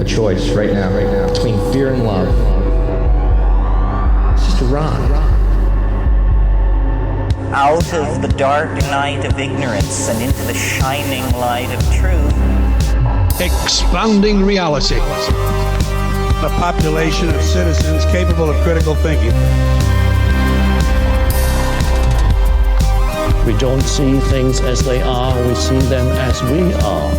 a choice right now, between fear and love. It's just a ride. Out of the dark night of ignorance and into the shining light of truth. Expanding reality. A population of citizens capable of critical thinking. We don't see things as they are, we see them as we are.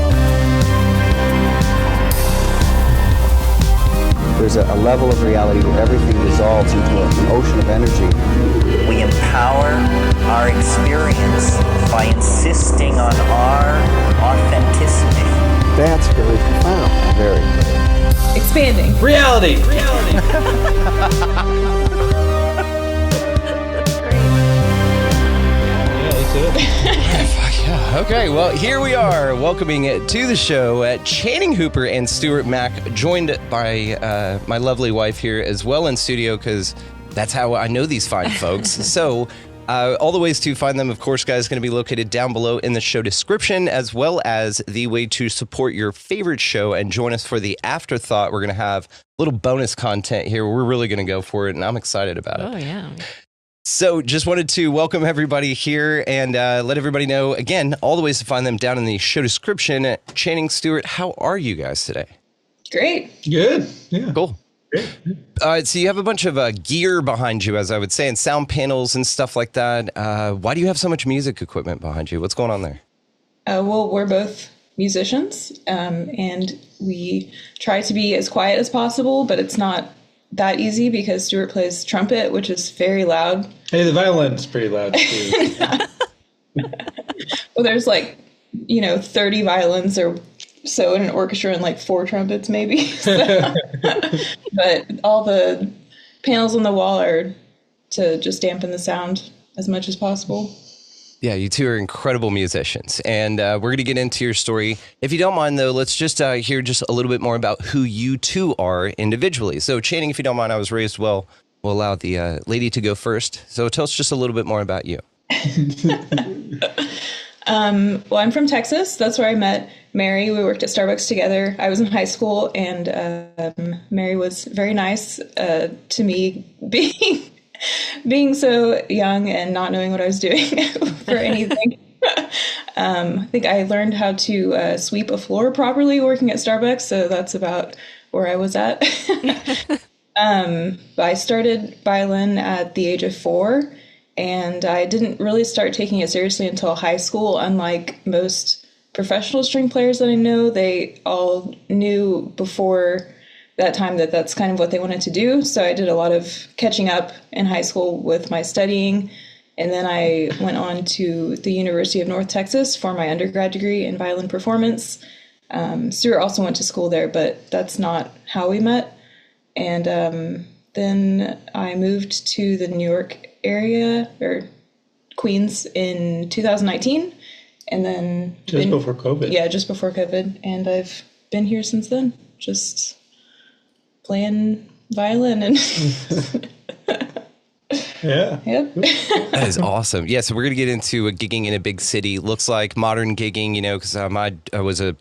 There's a level of reality where everything dissolves into an ocean of energy. We empower our experience by insisting on our authenticity. That's very profound. Very. Expanding. Reality! Yeah, okay, well, here we are, welcoming to the show Channing Hooper and Stuart Mack, joined by my lovely wife here as well in studio, because that's how I know these fine folks. So, all the ways to find them, of course, guys, going to be located down below in the show description, as well as the way to support your favorite show and join us for the afterthought. We're going to have a little bonus content here. We're really going to go for it, and I'm excited about it. Oh, yeah. So just wanted to welcome everybody here and let everybody know, again, all the ways to find them down in the show description. Channing, Stuart, how are you guys today? Great. Good. Yeah. Cool. Great. So you have a bunch of gear behind you, as I would say, and sound panels and stuff like that. Why do you have so much music equipment behind you? What's going on there? Well, we're both musicians, and we try to be as quiet as possible, but it's not that easy because Stuart plays trumpet, which is very loud. Hey, the violin's pretty loud too. Well, there's 30 violins or so in an orchestra and 4 trumpets maybe. So, but all the panels on the wall are to just dampen the sound as much as possible. Yeah, you two are incredible musicians, and we're going to get into your story. If you don't mind, though, let's just hear just a little bit more about who you two are individually. So, Channing, if you don't mind, I was raised well. We'll allow the lady to go first. So tell us just a little bit more about you. Well, I'm from Texas. That's where I met Mary. We worked at Starbucks together. I was in high school, and Mary was very nice to me, being so young and not knowing what I was doing for anything. I think I learned how to sweep a floor properly working at Starbucks, so that's about where I was at. I started violin at the age of 4, and I didn't really start taking it seriously until high school. Unlike most professional string players that I know, they all knew before that time that that's kind of what they wanted to do. So I did a lot of catching up in high school with my studying. And then I went on to the University of North Texas for my undergrad degree in violin performance. Stuart also went to school there, but that's not how we met. And then I moved to the New York area, or Queens, in 2019. And then Just before COVID. Yeah, just before COVID. And I've been here since then, just playing violin and Yeah. Yep. That is awesome. Yeah, so we're going to get into gigging in a big city. Looks like modern gigging, because I was a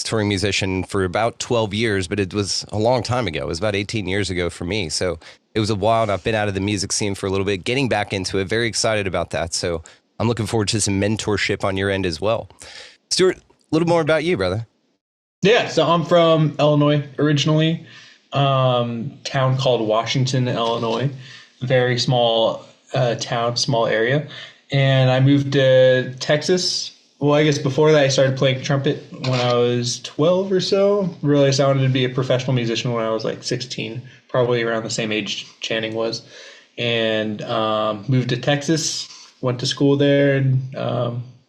touring musician for about 12 years, but it was a long time ago. It was about 18 years ago for me. So it was a while, and I've been out of the music scene for a little bit, getting back into it. Very excited about that. So I'm looking forward to some mentorship on your end as well. Stuart, a little more about you, brother. Yeah, so I'm from Illinois originally, town called Washington, Illinois. Very small town, small area. And I moved to Texas. Well, I guess before that I started playing trumpet when I was 12 or so. Realized I wanted to be a professional musician when I was 16, probably around the same age Channing was. And moved to Texas, went to school there, and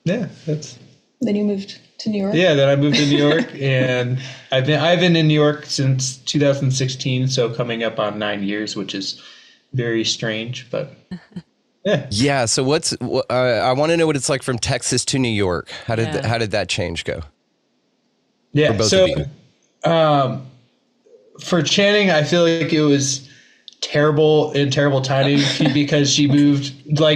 that's... Then you moved to New York? Yeah, then I moved to New York, and I've been in New York since 2016, so coming up on 9 years, which is very strange, but yeah. Yeah. So I want to know what it's like from Texas to New York. How did that change go? Yeah. For both so, of you? For Channing, I feel like it was terrible timing because she moved,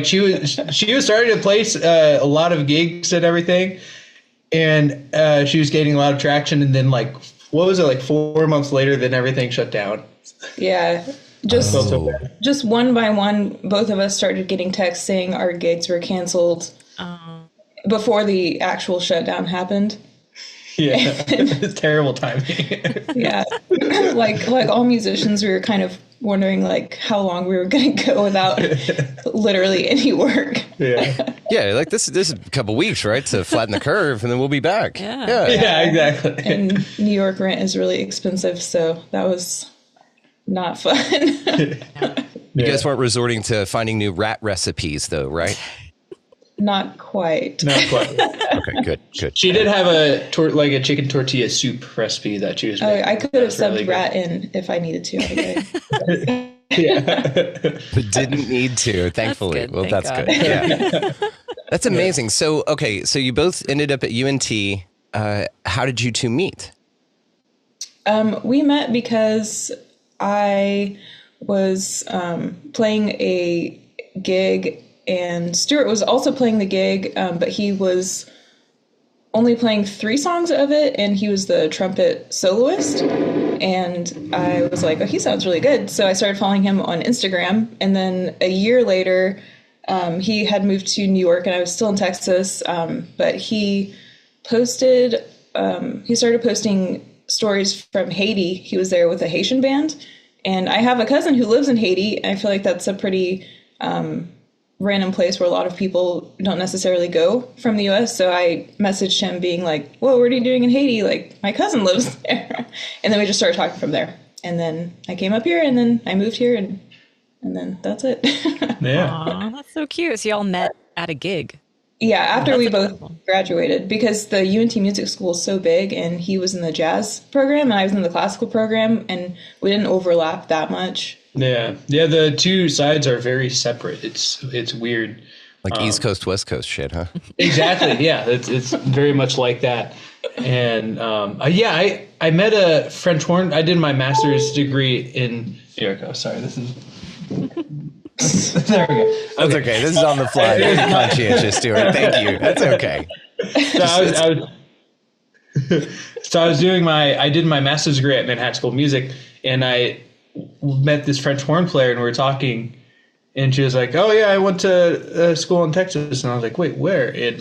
she was starting to place a lot of gigs and everything, and she was getting a lot of traction, and then what was it, like 4 months later, then everything shut down. Yeah. Just Felt so bad. just one by one, both of us started getting texts saying our gigs were canceled before the actual shutdown happened. Yeah, it's terrible timing. Yeah. like all musicians, we were kind of wondering like how long we were going to go without literally any work. Yeah. Yeah, like this is a couple weeks, right, to flatten the curve, and then we'll be back. Yeah. Yeah, exactly. And New York rent is really expensive, so that was not fun. You guys weren't resorting to finding new rat recipes, though, right? Not quite. Not quite. Okay, good. She did have a chicken tortilla soup recipe that she was making. I could have That's really subbed rat in if I needed to. Yeah. But didn't need to, thankfully. good, Well, thank that's God. good. Yeah. That's amazing. So, okay, so you both ended up at UNT. How did you two meet? We met because I was playing a gig, and Stuart was also playing the gig, but he was only playing 3 songs of it, and he was the trumpet soloist. And I was like, oh, he sounds really good. So I started following him on Instagram, and then a year later, he had moved to New York, and I was still in Texas, but he started posting stories from Haiti. He was there with a Haitian band. And I have a cousin who lives in Haiti, and I feel like that's a pretty random place where a lot of people don't necessarily go from the U.S. So I messaged him being like, whoa, what are you doing in Haiti? Like, my cousin lives there. And then we just started talking from there. And then I came up here, and then I moved here, and then that's it. Yeah. Aw, that's so cute. So y'all met at a gig. Yeah, after we both adorable. graduated, because the UNT Music School is so big, and he was in the jazz program and I was in the classical program, and we didn't overlap that much. Yeah. Yeah, the two sides are very separate. It's weird. Like East Coast, West Coast shit, huh? Exactly. Yeah, it's very much like that. And I met a French horn. I did my master's degree in. Here we go. Sorry, this is. There we go. That's okay. This is on the fly. Very conscientious, Stuart. Thank you. That's okay. So I did my master's degree at Manhattan School of Music, and I met this French horn player, and we were talking, and she was like, oh yeah, I went to school in Texas. And I was like, wait, where? And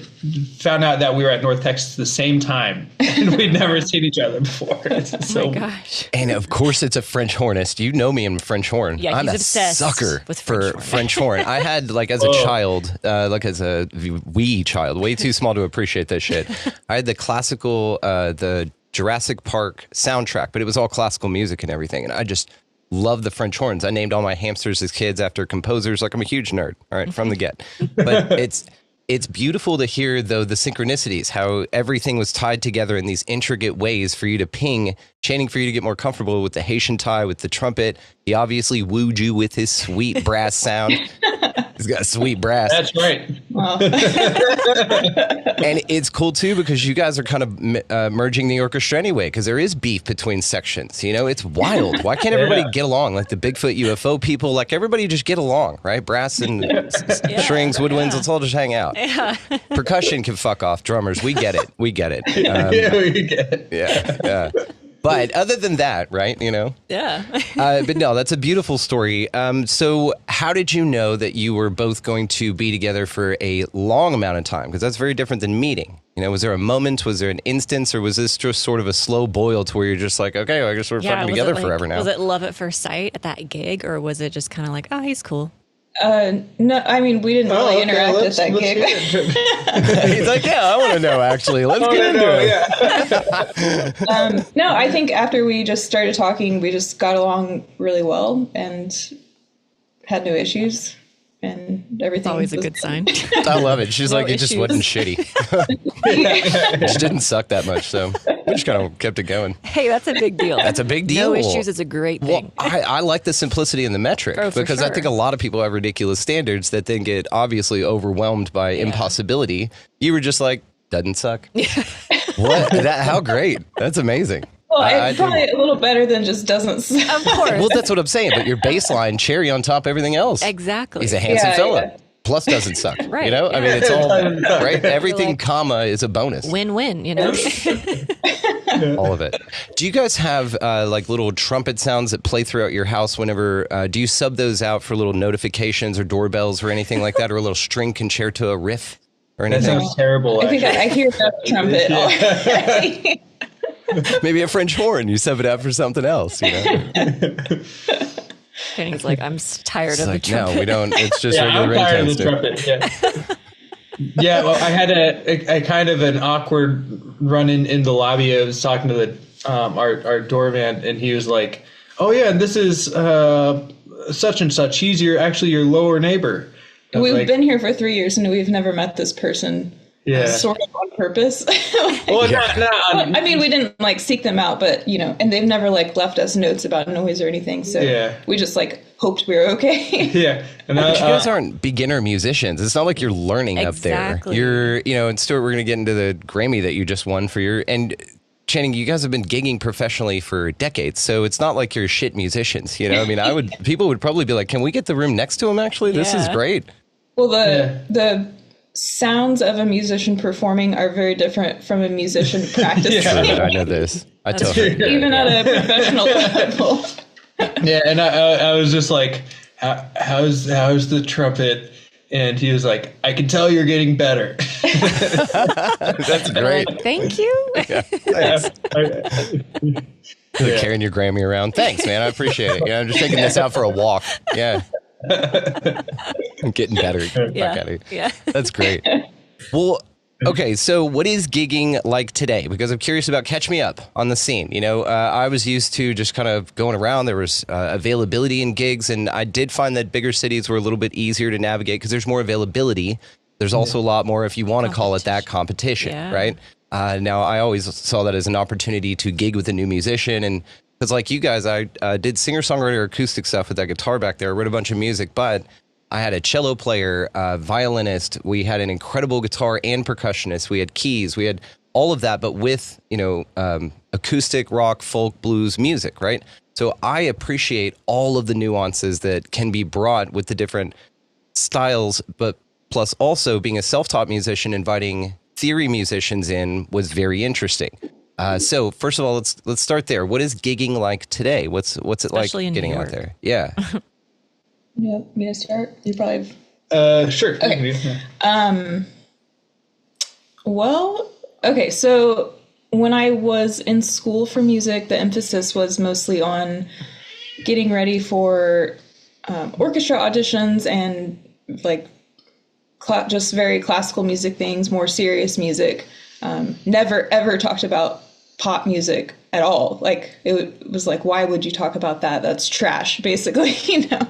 found out that we were at North Texas at the same time, and we'd never seen each other before. Oh my gosh. And of course, it's a French hornist. You know me in French horn. Yeah, I'm he's a obsessed sucker with for French horn. French horn. I had, like, as a child, as a wee child, way too small to appreciate that shit. I had the classical, the Jurassic Park soundtrack, but it was all classical music and everything. And I just love the French horns. I named all my hamsters as kids after composers. Like, I'm a huge nerd, all right, from the get. But it's beautiful to hear, though, the synchronicities, how everything was tied together in these intricate ways for you to ping, chanting for you to get more comfortable with the Haitian tie, with the trumpet. He obviously wooed you with his sweet brass sound. He's got sweet brass. That's right. Wow. And it's cool, too, because you guys are kind of merging the orchestra anyway, because there is beef between sections. You know, it's wild. Why can't everybody get along? Like the Bigfoot UFO people, like everybody just get along, right? Brass and strings, woodwinds, let's all just hang out. Yeah. Percussion can fuck off. Drummers, we get it. We get it. Yeah, we get it. Yeah. But other than that, right, you know? Yeah. But no, that's a beautiful story. So how did you know that you were both going to be together for a long amount of time? Because that's very different than meeting. You know, was there a moment, was there an instance, or was this just sort of a slow boil to where you're just like, okay, well, I guess we're fucking was together it like, forever now? Was it love at first sight at that gig, or was it just kind of like, oh, he's cool? No, I mean, we didn't really interact at that gig. He's like, yeah, I want to know, actually. Let's get into it. No, I think after we just started talking, we just got along really well and had no issues, and everything. Always a was good sign. I love it. She's No like, it just issues. wasn't shitty. It just didn't suck that much, so we just kind of kept it going. Hey, that's a big deal. That's a big deal. No issues is a great thing. Well, I like the simplicity in the metric, Oh, for because I sure. think a lot of people have ridiculous standards that then get obviously overwhelmed by impossibility. You were just like, doesn't suck. What? How great. That's amazing. Well, I it's probably a little better than just doesn't suck. Of course. Well, that's what I'm saying. But your baseline, cherry on top of everything else. Exactly. He's a handsome fella. Yeah. plus doesn't suck. Right, You know, I yeah. mean, it's all Yeah. right. Everything like- comma is a bonus. Win-win, you know? All of it. Do you guys have like little trumpet sounds that play throughout your house whenever, do you sub those out for little notifications or doorbells or anything like that, or a little string concerto, a riff or That anything? sounds terrible. I think I hear that trumpet already. Maybe a French horn, you sub it out for something else, you know? Jennings like, I'm tired It's of like, the trumpet. no, we don't. It's just Yeah, I'm regular tired of ringtones. the trumpet. Yeah. Yeah, well, I had a kind of an awkward run in the lobby. I was talking to the our doorman, and he was like, "Oh yeah, and this is such and such. He's actually your lower neighbor." I was We've like, been here for 3 years and we've never met this person. Yeah. Sort of on purpose. Well, not I mean, we didn't like seek them out, but you know, and they've never like left us notes about noise or anything. So Yeah. we just like hoped we were okay. yeah. And But you guys aren't beginner musicians. It's not like you're learning Exactly. up there. You're, you know, and Stuart, we're going to get into the Grammy that you just won for your, and Channing, you guys have been gigging professionally for decades. So it's not like you're shit musicians. You know, I mean, people would probably be like, can we get the room next to him? Actually, this is Yeah. great. Well, the sounds of a musician performing are very different from a musician practicing. I know this. I totally get it. Even at a professional level. yeah, and I was just like, how's the trumpet? And he was like, I can tell you're getting better. That's great. Like, thank you. Thanks. You're carrying your Grammy around. Thanks, man. I appreciate it. Yeah, I'm just taking this out for a walk. Yeah. I'm getting better. Fuck Yeah. out of here. Yeah. That's great. Well, okay, so what is gigging like today? Because I'm curious about catch me up on the scene. You know, I was used to just kind of going around. There was availability in gigs, and I did find that bigger cities were a little bit easier to navigate because there's more availability. There's also a lot more, if you want to call it that, competition, Yeah. right? Now, I always saw that as an opportunity to gig with a new musician. And because like you guys, I did singer-songwriter acoustic stuff with that guitar back there. I wrote a bunch of music, but I had a cello player, violinist. We had an incredible guitar and percussionist. We had keys. We had all of that, but with, you know, acoustic, rock, folk, blues music, right? So I appreciate all of the nuances that can be brought with the different styles, but plus also being a self-taught musician, inviting theory musicians in was very interesting. So first of all, let's start there. What is gigging like today? What's it Especially like in getting New out York. there? Yeah. Yeah, me to start? You probably Sure. Okay. Well, okay, so when I was in school for music, the emphasis was mostly on getting ready for orchestra auditions and like just very classical music things, more serious music. Never ever talked about pop music at all. Like it was like, why would you talk about that? That's trash, basically, you know.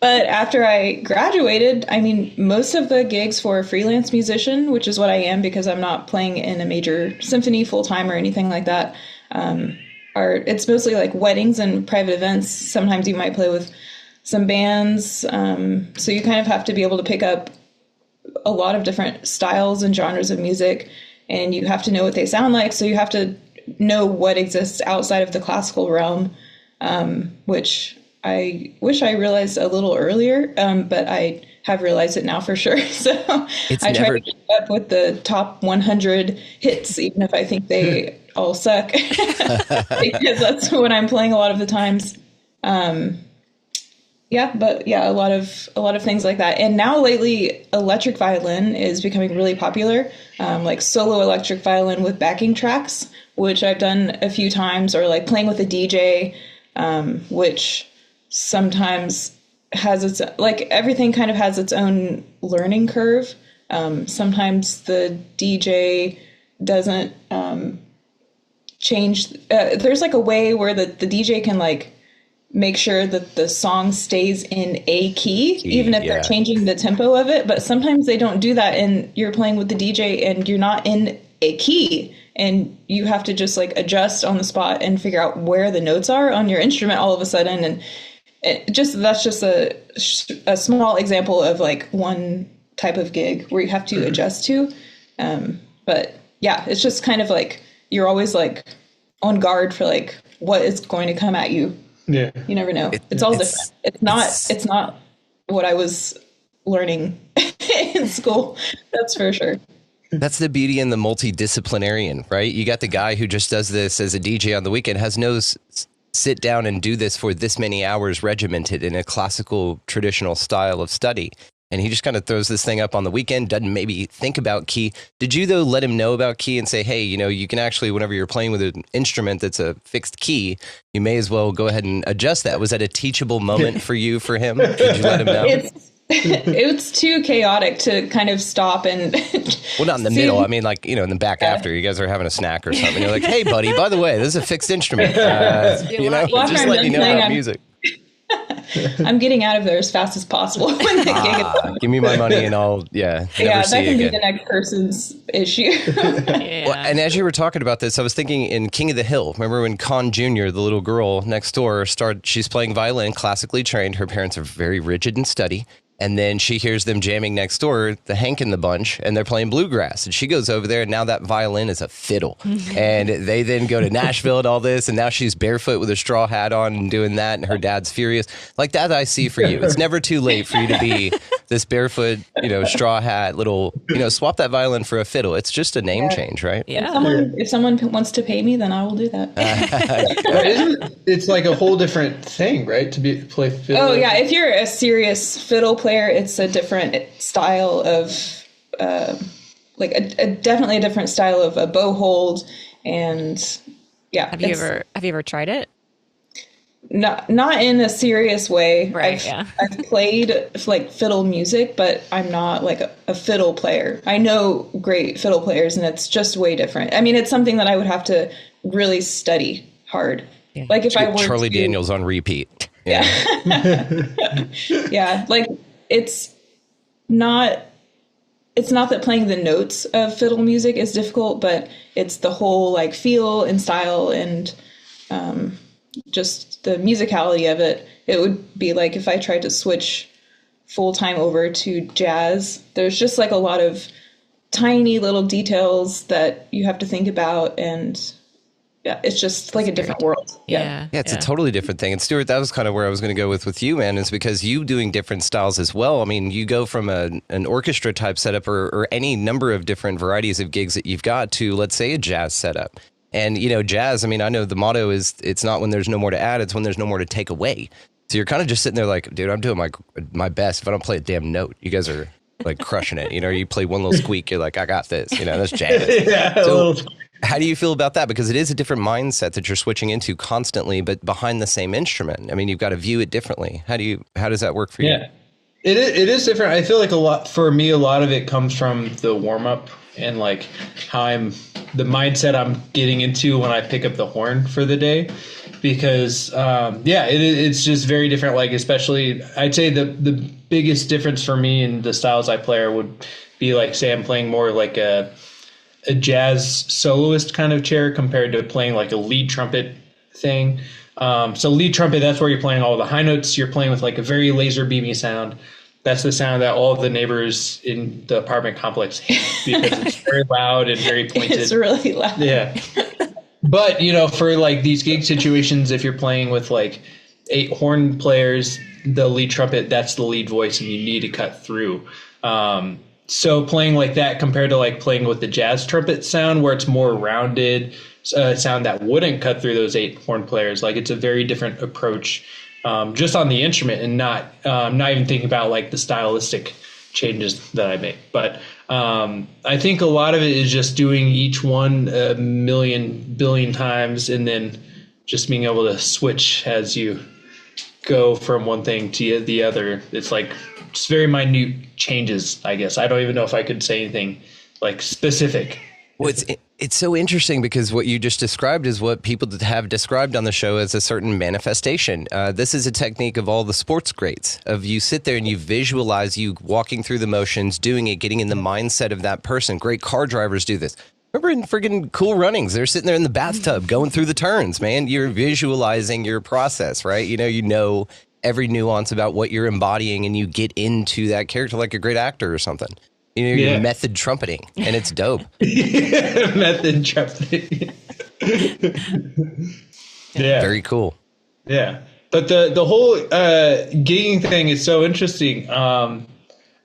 But after I graduated, I mean, most of the gigs for a freelance musician, which is what I am because I'm not playing in a major symphony full time or anything like that, it's mostly like weddings and private events. Sometimes you might play with some bands. So you kind of have to be able to pick up a lot of different styles and genres of music, and you have to know what they sound like. So you have to know what exists outside of the classical realm, which I wish I realized a little earlier, but I have realized it now for sure. So I try to keep up with the top 100 hits, even if I think they all suck, because that's what I'm playing a lot of the times. A lot of things like that. And now lately, electric violin is becoming really popular, like solo electric violin with backing tracks, which I've done a few times, or like playing with a DJ, which sometimes has its, like everything kind of has its own learning curve. Sometimes the DJ doesn't change. There's like a way where the DJ can like make sure that the song stays in a key, even if they're changing the tempo of it. But sometimes they don't do that, and you're playing with the DJ and you're not in a key, and you have to just like adjust on the spot and figure out where the notes are on your instrument all of a sudden. And that's just a small example of like one type of gig where you have to adjust to. But yeah, it's just kind of like you're always like on guard for like what is going to come at you. Yeah. You never know. It's all different. It's not what I was learning in school. That's for sure. That's the beauty in the multidisciplinarian, right? You got the guy who just does this as a DJ on the weekend, has no sit down and do this for this many hours regimented in a classical traditional style of study. And he just kind of throws this thing up on the weekend, doesn't maybe think about key. Did you, though, let him know about key and say, hey, you know, you can actually, whenever you're playing with an instrument that's a fixed key, you may as well go ahead and adjust that? Was that a teachable moment for you, for him? Did you let him know? It's too chaotic to kind of stop and well, not in the middle. I mean, like, you know, in the back after you guys are having a snack or something. You're like, hey, buddy, by the way, this is a fixed instrument. You know, just let you know about music. I'm getting out of there as fast as possible when the gig is over. Give me my money and I'll, never see that can again. be the next person's issue. Well, and as you were talking about this, I was thinking in King of the Hill. Remember when Con Jr., the little girl next door, she's playing violin, classically trained. Her parents are very rigid in study. And then she hears them jamming next door, the Hank and the bunch, and they're playing bluegrass. And she goes over there, and now that violin is a fiddle. And they then go to Nashville and all this, and now she's barefoot with a straw hat on and doing that, and her dad's furious. Like that I see for you. It's never too late for you to be this barefoot, straw hat, little, swap that violin for a fiddle. It's just a name change, right? Yeah. If someone wants to pay me, then I will do that. It's like a whole different thing, right? To play fiddle. Oh yeah, if you're a serious fiddle player, it's a different style of, definitely a different style of a bow hold, and yeah. Have you ever tried it? Not in a serious way. Right. I've played like fiddle music, but I'm not like a fiddle player. I know great fiddle players, and it's just way different. I mean, it's something that I would have to really study hard. Yeah. Like if I were Charlie Daniels on repeat. Yeah. Yeah. Like it's not that playing the notes of fiddle music is difficult, but it's the whole like feel and style and just the musicality of it. It would be like if I tried to switch full time over to jazz, there's just like a lot of tiny little details that you have to think about, and yeah, it's just like a different world. Yeah, it's a totally different thing. And Stuart, that was kind of where I was going to go with you, man, is because you doing different styles as well. I mean, you go from an orchestra type setup or any number of different varieties of gigs that you've got to, let's say, a jazz setup. And, jazz, I mean, I know the motto is it's not when there's no more to add, it's when there's no more to take away. So you're kind of just sitting there like, dude, I'm doing my best. If I don't play a damn note, you guys are like crushing it. You play one little squeak, you're like, I got this. That's jazz. So how do you feel about that? Because it is a different mindset that you're switching into constantly, but behind the same instrument. I mean, you've got to view it differently. How does that work for you? Yeah, it is different. I feel like a lot of it comes from the warm up and like how the mindset I'm getting into when I pick up the horn for the day, because it's just very different. Like, especially I'd say the biggest difference for me in the styles I play would be like, say I'm playing more like a jazz soloist kind of chair compared to playing like a lead trumpet thing. So lead trumpet, that's where you're playing all the high notes. You're playing with like a very laser beamy sound. That's the sound that all of the neighbors in the apartment complex hate because it's very loud and very pointed. It's really loud. Yeah. But, for like these gig situations, if you're playing with like 8 horn players, the lead trumpet, that's the lead voice and you need to cut through. So playing like that compared to like playing with the jazz trumpet sound where it's more rounded, sound that wouldn't cut through those 8 horn players. Like it's a very different approach just on the instrument and not even thinking about like the stylistic changes that I make. But I think a lot of it is just doing each one a billion times and then just being able to switch as you go from one thing to the other. It's like just very minute changes, I guess. I don't even know if I could say anything like specific. Well, it's so interesting because what you just described is what people have described on the show as a certain manifestation. This is a technique of all the sports greats, of you sit there and you visualize you walking through the motions, doing it, getting in the mindset of that person. Great car drivers do this. Remember in friggin' Cool Runnings, they're sitting there in the bathtub going through the turns, man. You're visualizing your process, right? You know every nuance about what you're embodying and you get into that character like a great actor or something. You're method trumpeting, and it's dope. Method trumpeting. Yeah. Very cool. Yeah. But the whole gigging thing is so interesting.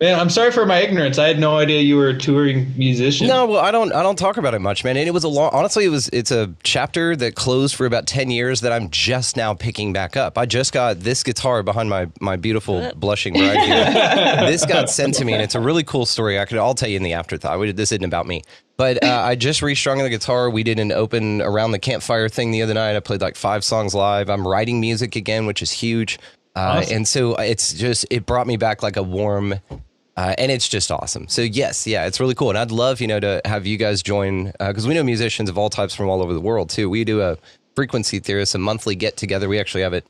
Man, I'm sorry for my ignorance. I had no idea you were a touring musician. No, well, I don't talk about it much, man. And it was honestly, it's a chapter that closed for about 10 years that I'm just now picking back up. I just got this guitar behind my beautiful blushing bride here. This got sent to me, and it's a really cool story. I'll tell you in the afterthought. This isn't about me. But I just restrung the guitar. We did an open around the campfire thing the other night. I played like 5 songs live. I'm writing music again, which is huge. Awesome. And so it brought me back like a warm, and it's just awesome. So yes, yeah, it's really cool. And I'd love, to have you guys join, because we know musicians of all types from all over the world too. We do a Frequency Theorists, a monthly get together. We actually have it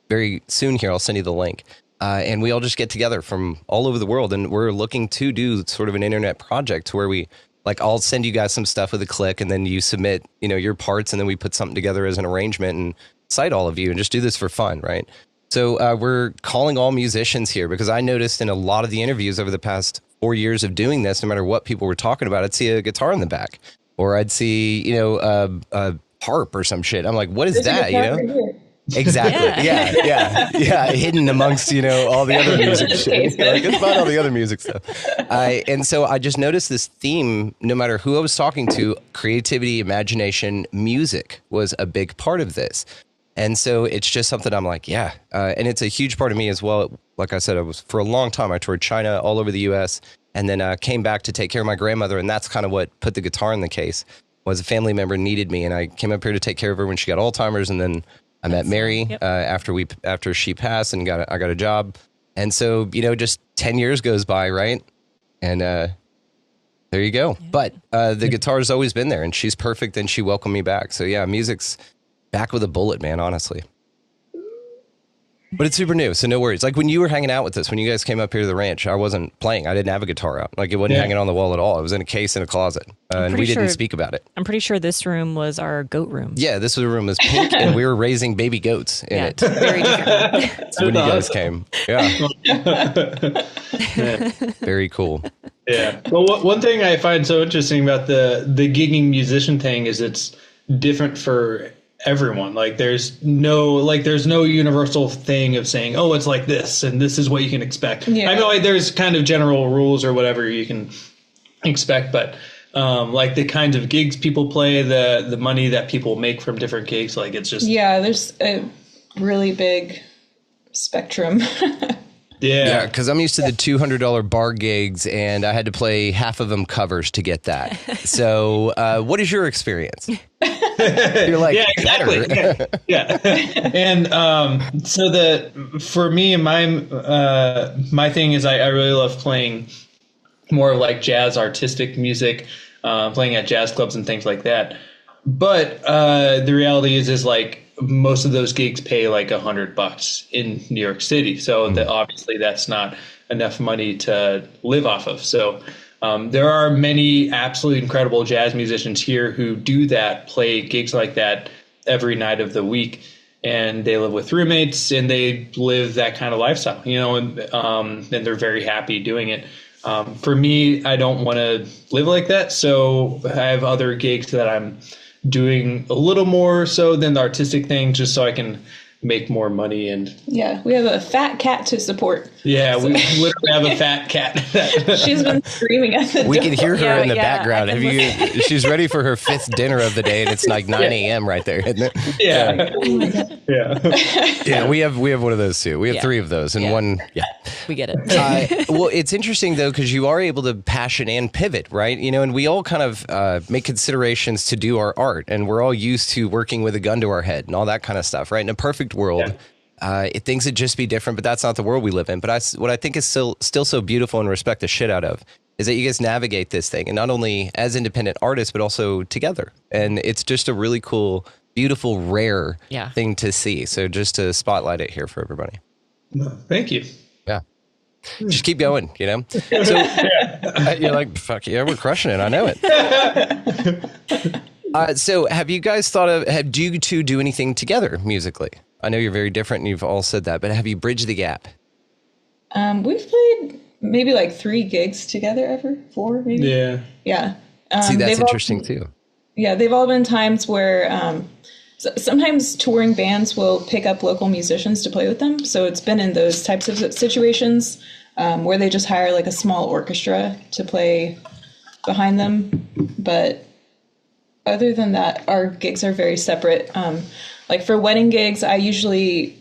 very soon here. I'll send you the link. And we all just get together from all over the world. And we're looking to do sort of an internet project where I'll send you guys some stuff with a click, and then you submit, your parts, and then we put something together as an arrangement and cite all of you and just do this for fun, right? So we're calling all musicians here, because I noticed in a lot of the interviews over the past 4 years of doing this, no matter what people were talking about, I'd see a guitar in the back, or I'd see, a harp or some shit. I'm like, what is that? Exactly. Yeah. Hidden amongst, all the other music shit. It's about all the other music stuff. And so I just noticed this theme, no matter who I was talking to, creativity, imagination, music was a big part of this. And so it's just something I'm like, yeah. And it's a huge part of me as well. Like I said, for a long time, I toured China, all over the US, and then came back to take care of my grandmother. And that's kind of what put the guitar in the case, was a family member needed me. And I came up here to take care of her when she got Alzheimer's. And then I met Mary after she passed, and I got a job. And so, just 10 years goes by, right? And there you go. Yeah. But the guitar's always been there, and she's perfect, and she welcomed me back. So yeah, music's back with a bullet, man, honestly. But it's super new, so no worries. Like when you were hanging out with us, when you guys came up here to the ranch, I wasn't playing. I didn't have a guitar out. Like it wasn't hanging on the wall at all. It was in a case in a closet, and we didn't speak about it. I'm pretty sure this room was our goat room. Yeah, this room was pink, and we were raising baby goats in it. Very different. That's when you guys came. Yeah. Very cool. Yeah. Well, one thing I find so interesting about the gigging musician thing is it's different for everyone. Like there's no universal thing of saying, oh, it's like this and this is what you can expect. Yeah. I know there's kind of general rules or whatever you can expect, but like the kinds of gigs people play, the money that people make from different gigs, like it's just there's a really big spectrum. Yeah, because I'm used to the $200 bar gigs, and I had to play half of them covers to get that. So what is your experience? You're like, yeah, exactly. Yeah. And so for me, my thing is I really love playing more like jazz artistic music, playing at jazz clubs and things like that. But the reality is like most of those gigs pay like $100 in New York City. So obviously that's not enough money to live off of. So there are many absolutely incredible jazz musicians here who do that, play gigs like that every night of the week. And they live with roommates and they live that kind of lifestyle, and they're very happy doing it. For me, I don't want to live like that. So I have other gigs that I'm doing a little more so than the artistic thing, just so I can make more money. And we have a fat cat to support. Yeah, we literally have a fat cat. She's been screaming at the door. We can hear her in the background. She's ready for her 5th dinner of the day, and it's like 9 a.m. right there, isn't it? Yeah. Oh my God. Yeah, we have one of those too. We have 3 of those, and one. Yeah, we get it. Well, it's interesting though, because you are able to passion and pivot, right? And we all kind of make considerations to do our art, and we're all used to working with a gun to our head and all that kind of stuff, right? In a perfect world, things would just be different, but that's not the world we live in. But what I think is still so beautiful and respect the shit out of is that you guys navigate this thing, and not only as independent artists, but also together. And it's just a really cool, beautiful, rare thing to see. So just to spotlight it here for everybody. Thank you. Yeah. Just keep going, So you're like, fuck yeah, we're crushing it. I know it. So have you guys do you two do anything together musically? I know you're very different and you've all said that, but have you bridged the gap? We've played maybe like 3 gigs together ever, 4 maybe. Yeah. See, that's interesting too. Yeah, they've all been times where sometimes touring bands will pick up local musicians to play with them. So it's been in those types of situations. where they just hire like a small orchestra to play behind them. But other than that, our gigs are very separate. Like for wedding gigs, I usually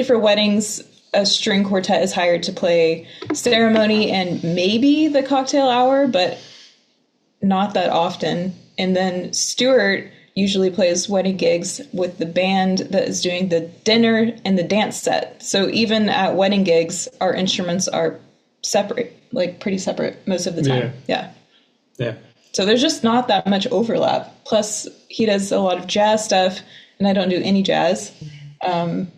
for weddings, a string quartet is hired to play ceremony and maybe the cocktail hour, but not that often. And then Stuart usually plays wedding gigs with the band that is doing the dinner and the dance set. So even at wedding gigs, our instruments are separate, like pretty separate most of the time. Yeah. So there's just not that much overlap. Plus, he does a lot of jazz stuff, and I don't do any jazz. And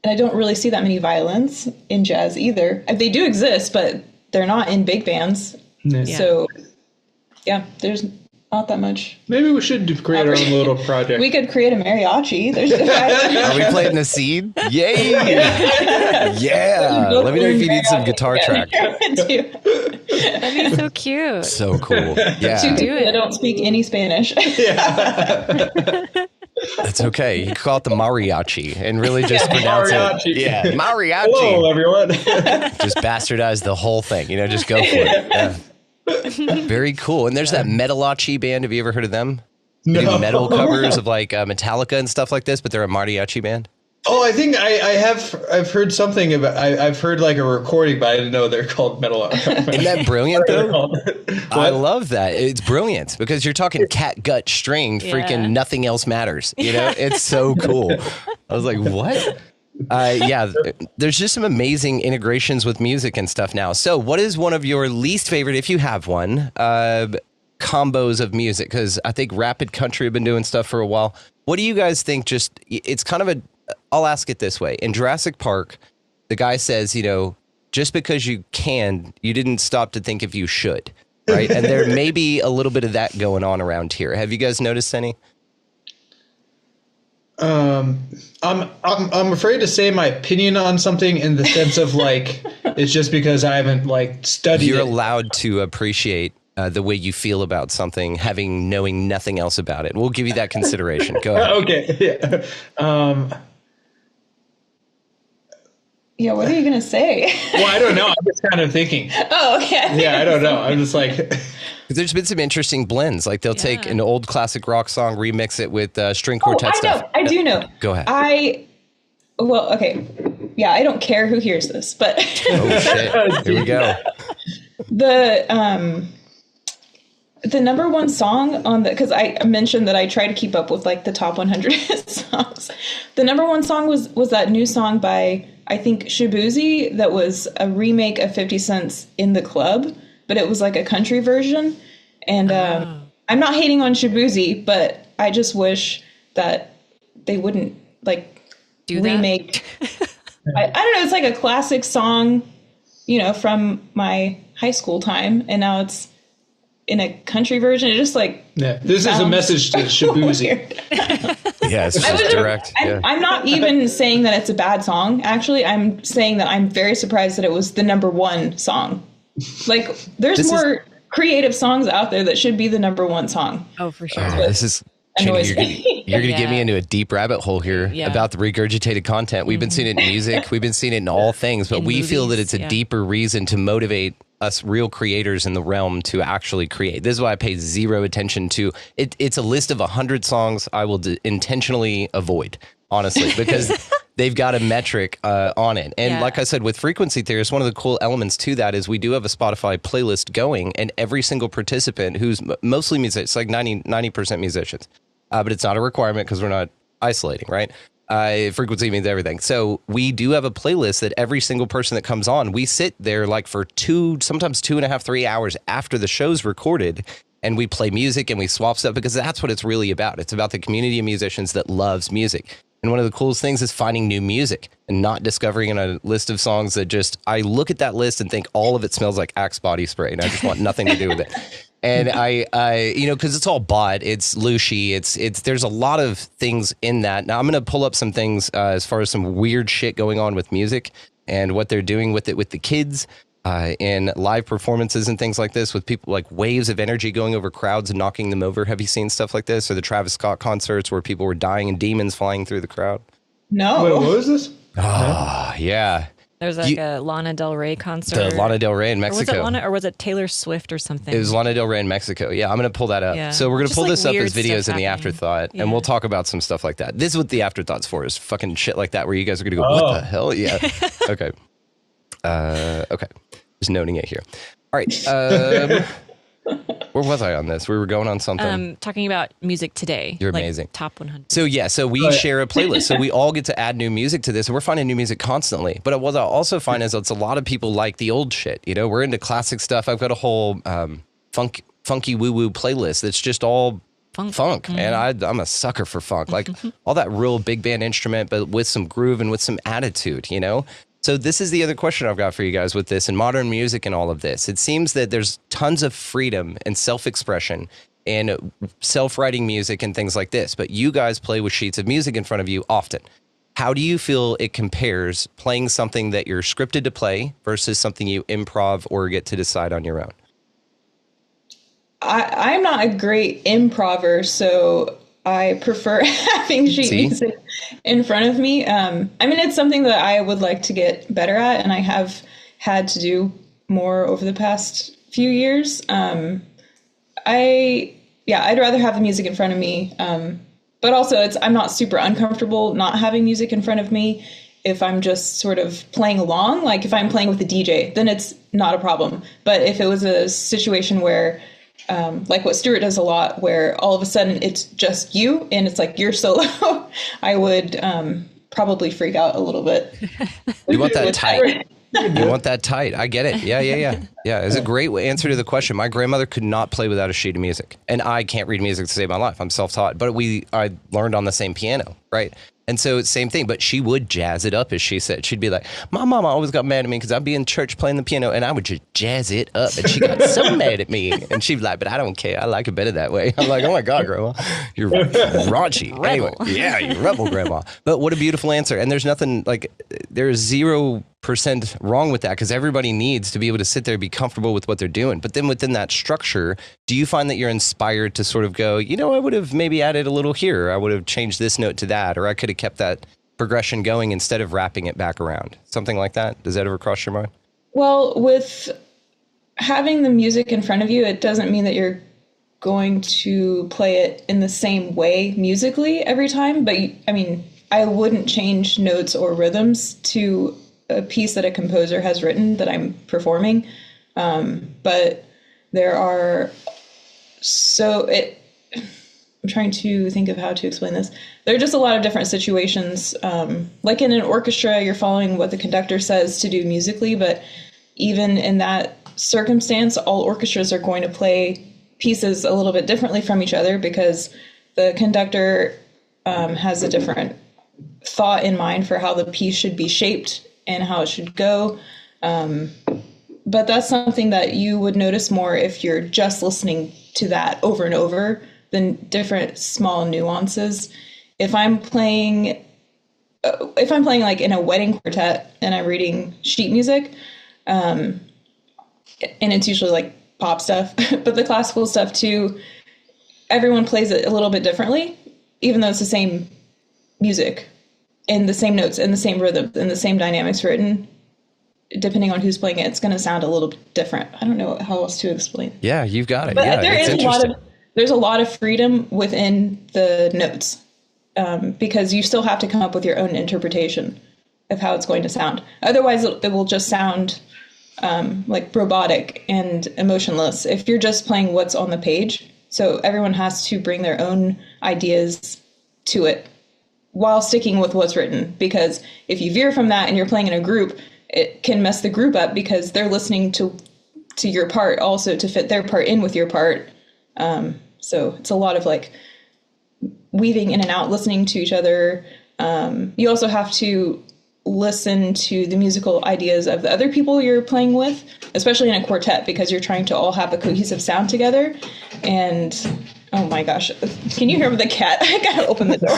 I don't really see that many violins in jazz either. They do exist, but they're not in big bands. Yeah. So, yeah, there's not that much. Maybe we should create our own little project. We could create a mariachi. There's Are we planting a seed? Yay! Yeah. Let me know if you need some guitar track. That'd be so cute. So cool. Yeah. Too do it. I don't speak any Spanish. That's okay. You can call it the mariachi and really just pronounce mariachi. it. Yeah, mariachi. Hello, everyone. Just bastardize the whole thing. Just go for it. Yeah. Very cool. And there's that Metalachi band. Have you ever heard of them? They do metal covers of like Metallica and stuff like this, but they're a mariachi band. Oh, I think I've heard something about. I've heard like a recording, but I didn't know they're called metal. Isn't that brilliant though? I love that. It's brilliant because you're talking catgut string, freaking nothing else matters. It's so cool. I was like, what? There's just some amazing integrations with music and stuff now. So what is one of your least favorite, if you have one, combos of music? Because I think Rapid Country have been doing stuff for a while. What do you guys think? It's kind of I'll ask it this way. In Jurassic Park, the guy says, just because you can, you didn't stop to think if you should, right? And there may be a little bit of that going on around here. Have you guys noticed any? I'm afraid to say my opinion on something in the sense of like it's just because I haven't like studied. You're allowed to appreciate the way you feel about something, knowing nothing else about it. We'll give you that consideration. Go ahead. Okay. Yeah. What are you gonna say? Well, I don't know. I'm just kind of thinking. Oh, okay. Yeah, I don't know. I'm just like. There's been some interesting blends. Like they'll take an old classic rock song, remix it with string quartet stuff. I do know. Go ahead. Okay. Yeah, I don't care who hears this, but. Oh shit! Here we go. The number one song on because I mentioned that I try to keep up with like the top 100 songs. The number one song was that new song by I think Shabuzi that was a remake of 50 Cent's In the Club, but it was like a country version. And I'm not hating on Shabuzi, but I just wish that they wouldn't like do remake. I don't know. It's like a classic song, from my high school time, and now it's in a country version. It just like this is a message to Shabuzi. Yeah, it's just direct. I'm not even saying that it's a bad song. Actually, I'm saying that I'm very surprised that it was the number one song. Like, there's more creative songs out there that should be the number one song. Oh, for sure. This is. Jenny, you're going to get me into a deep rabbit hole here about the regurgitated content. We've been seeing it in music. We've been seeing it in all things, but we feel that it's a deeper reason to motivate us real creators in the realm to actually create. This is why I pay zero attention to it. It's a list of 100 songs I will intentionally avoid, honestly, because they've got a metric on it. And like I said, with Frequency Theorist, one of the cool elements to that is we do have a Spotify playlist going, and every single participant who's mostly musicians, it's like 90% musicians, but it's not a requirement because we're not isolating, right? Frequency means everything. So we do have a playlist that every single person that comes on, we sit there like for sometimes 2.5, 3 hours after the show's recorded, and we play music and we swap stuff because that's what it's really about. It's about the community of musicians that loves music. And one of the coolest things is finding new music and not discovering in a list of songs that I look at that list and think all of it smells like Axe body spray and I just want nothing to do with it. And I because it's all bought, it's Lushi, there's a lot of things in that. Now I'm going to pull up some things as far as some weird shit going on with music and what they're doing with it with the kids in live performances and things like this with people like waves of energy going over crowds and knocking them over. Have you seen stuff like this? Or the Travis Scott concerts where people were dying and demons flying through the crowd? No. Wait, what was this? Oh, yeah. There's like a Lana Del Rey concert. The Lana Del Rey in Or was Mexico. it Lana, or was it Taylor Swift or something? It was Lana Del Rey in Mexico. Yeah, I'm going to pull that up. Yeah. So we're going to Just pull like this up weird as videos stuff in the happening. afterthought, and Yeah. we'll talk about some stuff like that. This is what the afterthought's for, is fucking shit like that where you guys are going to go, what the hell? Yeah. Okay. Okay. Just noting it here. All right. Where was I on this? We were going on something. Talking about music today. You're like amazing. Top 100. So yeah, so we share a playlist. So we all get to add new music to this, and we're finding new music constantly. But what I also find is it's a lot of people like the old shit. You know, we're into classic stuff. I've got a whole funky woo-woo playlist that's just all funk. And I'm a sucker for funk. Like all that real big band instrument, but with some groove and with some attitude, you know? So this is the other question I've got for you guys with this and modern music and all of this. It seems that there's tons of freedom and self-expression and self-writing music and things like this, but you guys play with sheets of music in front of you often. How do you feel it compares playing something that you're scripted to play versus something you improv or get to decide on your own? I'm not a great improver, so I prefer having sheet music in front of me. I mean, it's something that I would like to get better at, and I have had to do more over the past few years. I'd rather have the music in front of me. But also I'm not super uncomfortable not having music in front of me if I'm just sort of playing along. Like if I'm playing with a DJ, then it's not a problem. But if it was a situation where like what Stuart does a lot, where all of a sudden it's just you and it's like you're solo, I would probably freak out a little bit. You want that tight. You want that tight. I get it. Yeah. It's a great answer to the question. My grandmother could not play without a sheet of music, and I can't read music to save my life. I'm self-taught, but I learned on the same piano, right? And so it's same thing, but she would jazz it up, as she said. She'd be like, my mama always got mad at me because I'd be in church playing the piano and I would just jazz it up. And she got so mad at me. And she'd be like, but I don't care. I like it better that way. I'm like, oh my God, grandma, you're raunchy. Rebel. Anyway, yeah, you're rebel, grandma. But what a beautiful answer. And there's nothing like, there's 0% wrong with that because everybody needs to be able to sit there and be comfortable with what they're doing. But then within that structure, do you find that you're inspired to sort of go, you know, I would have maybe added a little here. I would have changed this note to that, or I could have kept that progression going instead of wrapping it back around? Something like that. Does that ever cross your mind? Well, with having the music in front of you, it doesn't mean that you're going to play it in the same way musically every time. But I mean, I wouldn't change notes or rhythms to a piece that a composer has written that I'm performing. But there are I'm trying to think of how to explain this. There are just a lot of different situations. Like in an orchestra, you're following what the conductor says to do musically, but even in that circumstance, all orchestras are going to play pieces a little bit differently from each other because the conductor has a different thought in mind for how the piece should be shaped and how it should go. But that's something that you would notice more if you're just listening to that over and over than different small nuances. If I'm playing like in a wedding quartet and I'm reading sheet music, and it's usually like pop stuff, but the classical stuff too, everyone plays it a little bit differently, even though it's the same music and the same notes and the same rhythm and the same dynamics written. Depending on who's playing it, it's going to sound a little bit different. I don't know how else to explain. Yeah, you've got it. But yeah, there's a lot of freedom within the notes because you still have to come up with your own interpretation of how it's going to sound. Otherwise, it will just sound like robotic and emotionless if you're just playing what's on the page. So everyone has to bring their own ideas to it while sticking with what's written. Because if you veer from that and you're playing in a group, it can mess the group up because they're listening to your part also to fit their part in with your part. So it's a lot of like weaving in and out, listening to each other. You also have to listen to the musical ideas of the other people you're playing with, especially in a quartet, because you're trying to all have a cohesive sound together. And oh my gosh, can you hear the cat? I gotta open the door.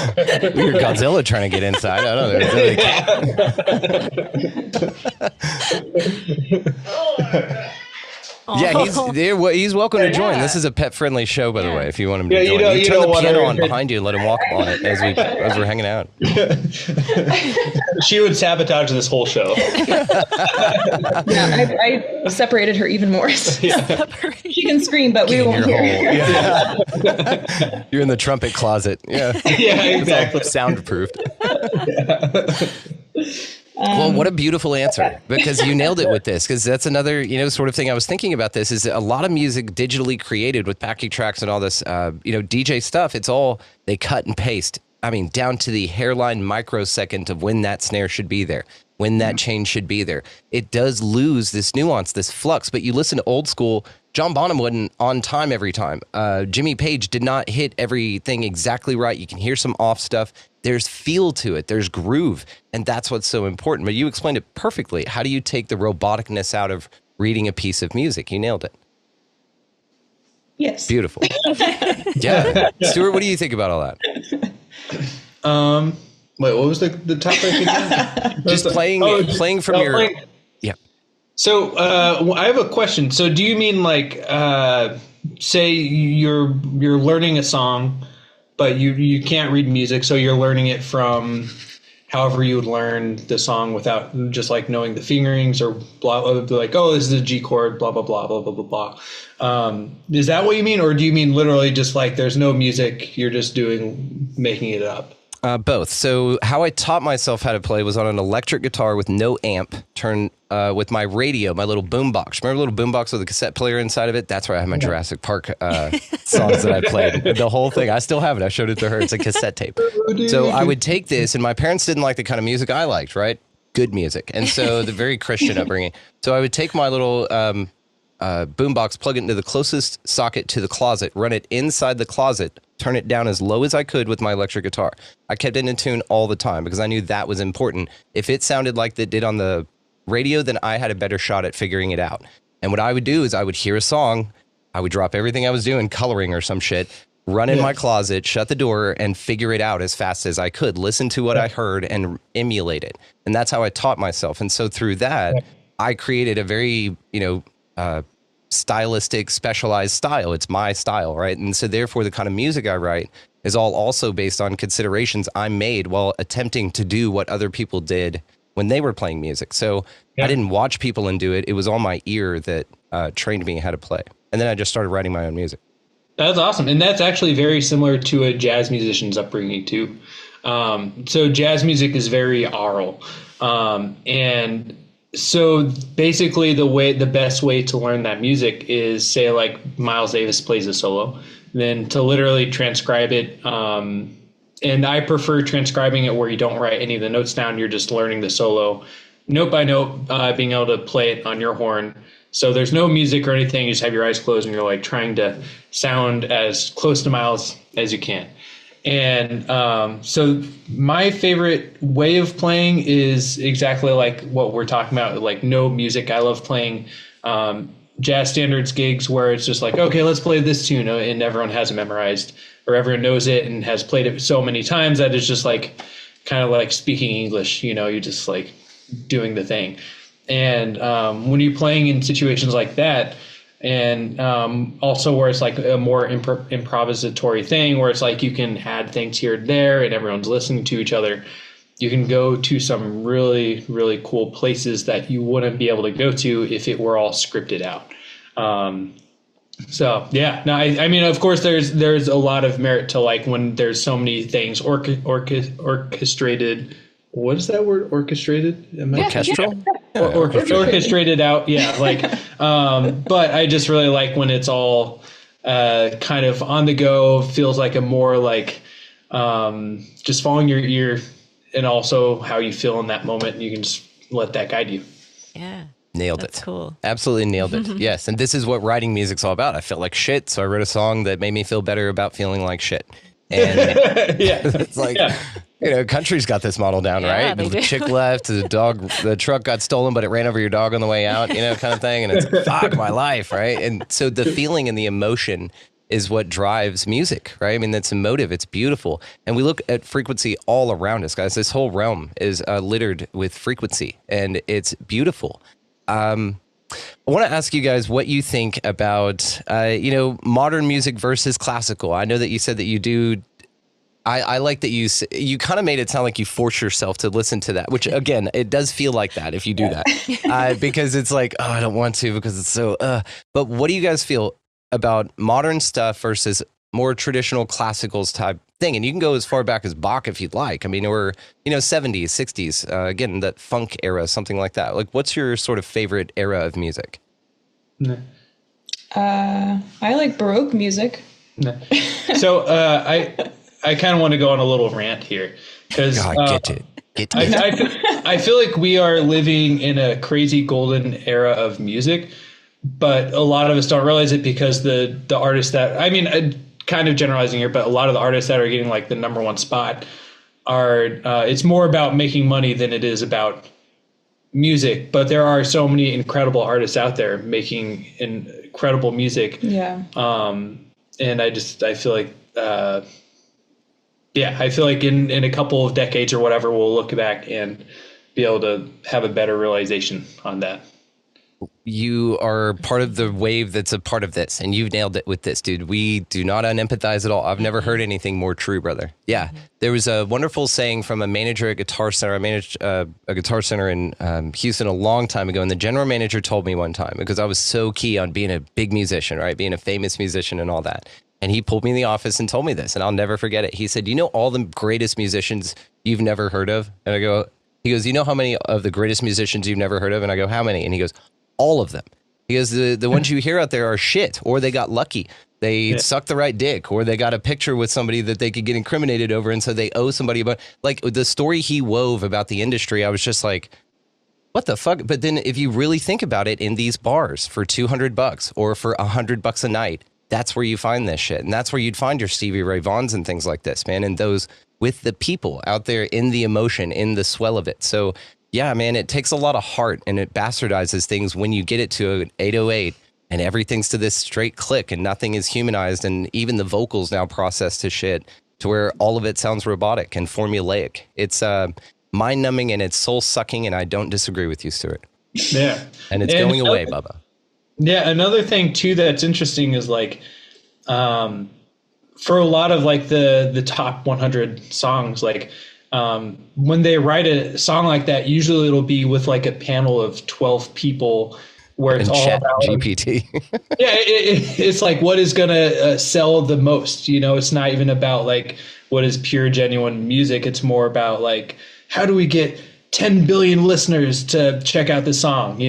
We hear Godzilla trying to get inside. I don't know. There's a cat. Yeah, he's welcome to join. Yeah. This is a pet-friendly show, by the way. If you want him to Yeah, join, you turn the piano on her. behind you and let him walk on it as we're hanging out. She would sabotage this whole show. Yeah, I separated her even more. She can scream, but we won't hear. Yeah. You're in the trumpet closet. Yeah. Yeah, exactly. Soundproofed. Well, what a beautiful answer, because you nailed it with this, because that's another, sort of thing I was thinking about. This is a lot of music digitally created with backing tracks and all this, DJ stuff. It's all, they cut and paste. I mean, down to the hairline microsecond of when that snare should be there, when that change should be there. It does lose this nuance, this flux, but you listen to old school, John Bonham wasn't on time every time. Jimmy Page did not hit everything exactly right. You can hear some off stuff. There's feel to it. There's groove. And that's what's so important. But you explained it perfectly. How do you take the roboticness out of reading a piece of music? You nailed it. Yes. Beautiful. Yeah. Stuart, what do you think about all that? Wait, what was the topic again? Just playing from your... Playing. Yeah. So I have a question. So do you mean like, say you're learning a song, but you can't read music, so you're learning it from however you would learn the song without just like knowing the fingerings or blah, like, oh, this is a G chord, blah, blah, blah, blah, blah, blah, blah. Is that what you mean? Or do you mean literally just like there's no music, you're just making it up? Both. So how I taught myself how to play was on an electric guitar with no amp, turned with my radio, my little boombox. Remember a little boombox with a cassette player inside of it? That's where I have my Jurassic Park songs that I played. The whole thing. I still have it. I showed it to her. It's a cassette tape. So I would take this, and my parents didn't like the kind of music I liked, right? Good music. And so the very Christian upbringing. So I would take my little boombox, plug it into the closest socket to the closet, run it inside the closet, turn it down as low as I could with my electric guitar. I kept it in tune all the time because I knew that was important. If it sounded like it did on the radio, then I had a better shot at figuring it out. And what I would do is I would hear a song, I would drop everything I was doing, coloring or some shit, run in my closet, shut the door, and figure it out as fast as I could, listen to what I heard and emulate it. And that's how I taught myself. And so through that, I created a very, stylistic, specialized style. It's my style, right? And so therefore the kind of music I write is all also based on considerations I made while attempting to do what other people did when they were playing music. So I didn't watch people and do it. It was on my ear that trained me how to play. And then I just started writing my own music. That's awesome. And that's actually very similar to a jazz musician's upbringing too. So jazz music is very aural. And so basically the best way to learn that music is, say, like Miles Davis plays a solo, then to literally transcribe it. And I prefer transcribing it where you don't write any of the notes down. You're just learning the solo note by note, being able to play it on your horn. So there's no music or anything. You just have your eyes closed and you're like trying to sound as close to Miles as you can. And so my favorite way of playing is exactly like what we're talking about, like no music. I love playing jazz standards gigs where it's just like, okay, let's play this tune, and everyone has it memorized or everyone knows it and has played it so many times that it's just like kind of like speaking English, you're just like doing the thing. And when you're playing in situations like that, and also where it's like a more improvisatory thing where it's like you can add things here and there and everyone's listening to each other, you can go to some really, really cool places that you wouldn't be able to go to if it were all scripted out. So yeah, no, I mean, of course there's a lot of merit to like when there's so many things orchestrated. What is that word? Orchestrated? Orchestral? Orchestrated out. Yeah. Like, but I just really like when it's all kind of on the go, feels like a more like just following your ear and also how you feel in that moment. You can just let that guide you. Yeah. Nailed That's it. Cool. Absolutely nailed it. Yes. And this is what writing music's all about. I felt like shit, so I wrote a song that made me feel better about feeling like shit. And it's like, country's got this model down, right? The chick left, the truck got stolen, but it ran over your dog on the way out, kind of thing. And it's fuck my life, right? And so the feeling and the emotion is what drives music, right? I mean, that's emotive. It's beautiful. And we look at frequency all around us, guys. This whole realm is littered with frequency, and it's beautiful. I want to ask you guys what you think about, modern music versus classical. I know that you said that you do. I like that you kind of made it sound like you force yourself to listen to that, which again, it does feel like that if you do that, because it's like, oh, I don't want to because it's so. But what do you guys feel about modern stuff versus more traditional classicals type thing? And you can go as far back as Bach if you'd like. I mean, or 70s, 60s, again, that funk era, something like that. Like, what's your sort of favorite era of music? I like Baroque music. So I kind of want to go on a little rant here because get it. I feel like we are living in a crazy golden era of music, but a lot of us don't realize it because the artists that, I mean, kind of generalizing here, but a lot of the artists that are getting like the number one spot are, it's more about making money than it is about music. But there are so many incredible artists out there making incredible music. Yeah. And I feel like, I feel like in a couple of decades or whatever, we'll look back and be able to have a better realization on that. You are part of the wave that's a part of this, and you've nailed it with this, dude. We do not unempathize at all. I've never heard anything more true, brother. Yeah. There was a wonderful saying from a manager at Guitar Center. I managed a Guitar Center in Houston a long time ago, and the general manager told me one time, because I was so key on being a big musician, right? Being a famous musician and all that. And he pulled me in the office and told me this, and I'll never forget it. He said, you know all the greatest musicians you've never heard of? And he goes, you know how many of the greatest musicians you've never heard of? And I go, how many? And he goes, all of them. He goes, the ones you hear out there are shit, or they got lucky. They sucked the right dick, or they got a picture with somebody that they could get incriminated over, and so they owe somebody. But like the story he wove about the industry, I was just like, what the fuck? But then if you really think about it, in these bars for $200 or for $100 a night, that's where you find this shit. And that's where you'd find your Stevie Ray Vaughns and things like this, man. And those with the people out there in the emotion, in the swell of it. So yeah, man, it takes a lot of heart, and it bastardizes things when you get it to an 808 and everything's to this straight click and nothing is humanized. And even the vocals now processed to shit to where all of it sounds robotic and formulaic. It's mind numbing and it's soul sucking. And I don't disagree with you, Stuart. Yeah. And it's going away, Bubba. Yeah. Another thing too, that's interesting is like, for a lot of like the top 100 songs, like, when they write a song like that, usually it'll be with like a panel of 12 people where it's all about GPT. It's like, what is going to sell the most? It's not even about like what is pure, genuine music. It's more about like, how do we get 10 billion listeners to check out the song,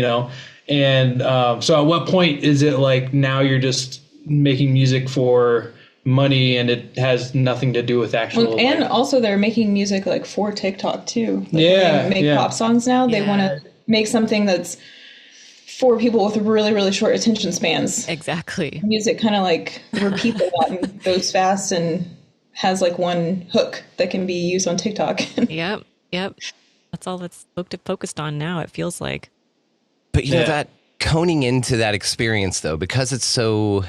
And so at what point is it like now you're just making music for money and it has nothing to do with actual and also they're making music like for TikTok too. Like when they make pop songs now, they want to make something that's for people with really, really short attention spans. Exactly. Music kind of like repeats a lot and goes fast and has like one hook that can be used on TikTok. Yep. That's all that's focused on now, it feels like. But that coning into that experience though, because it's so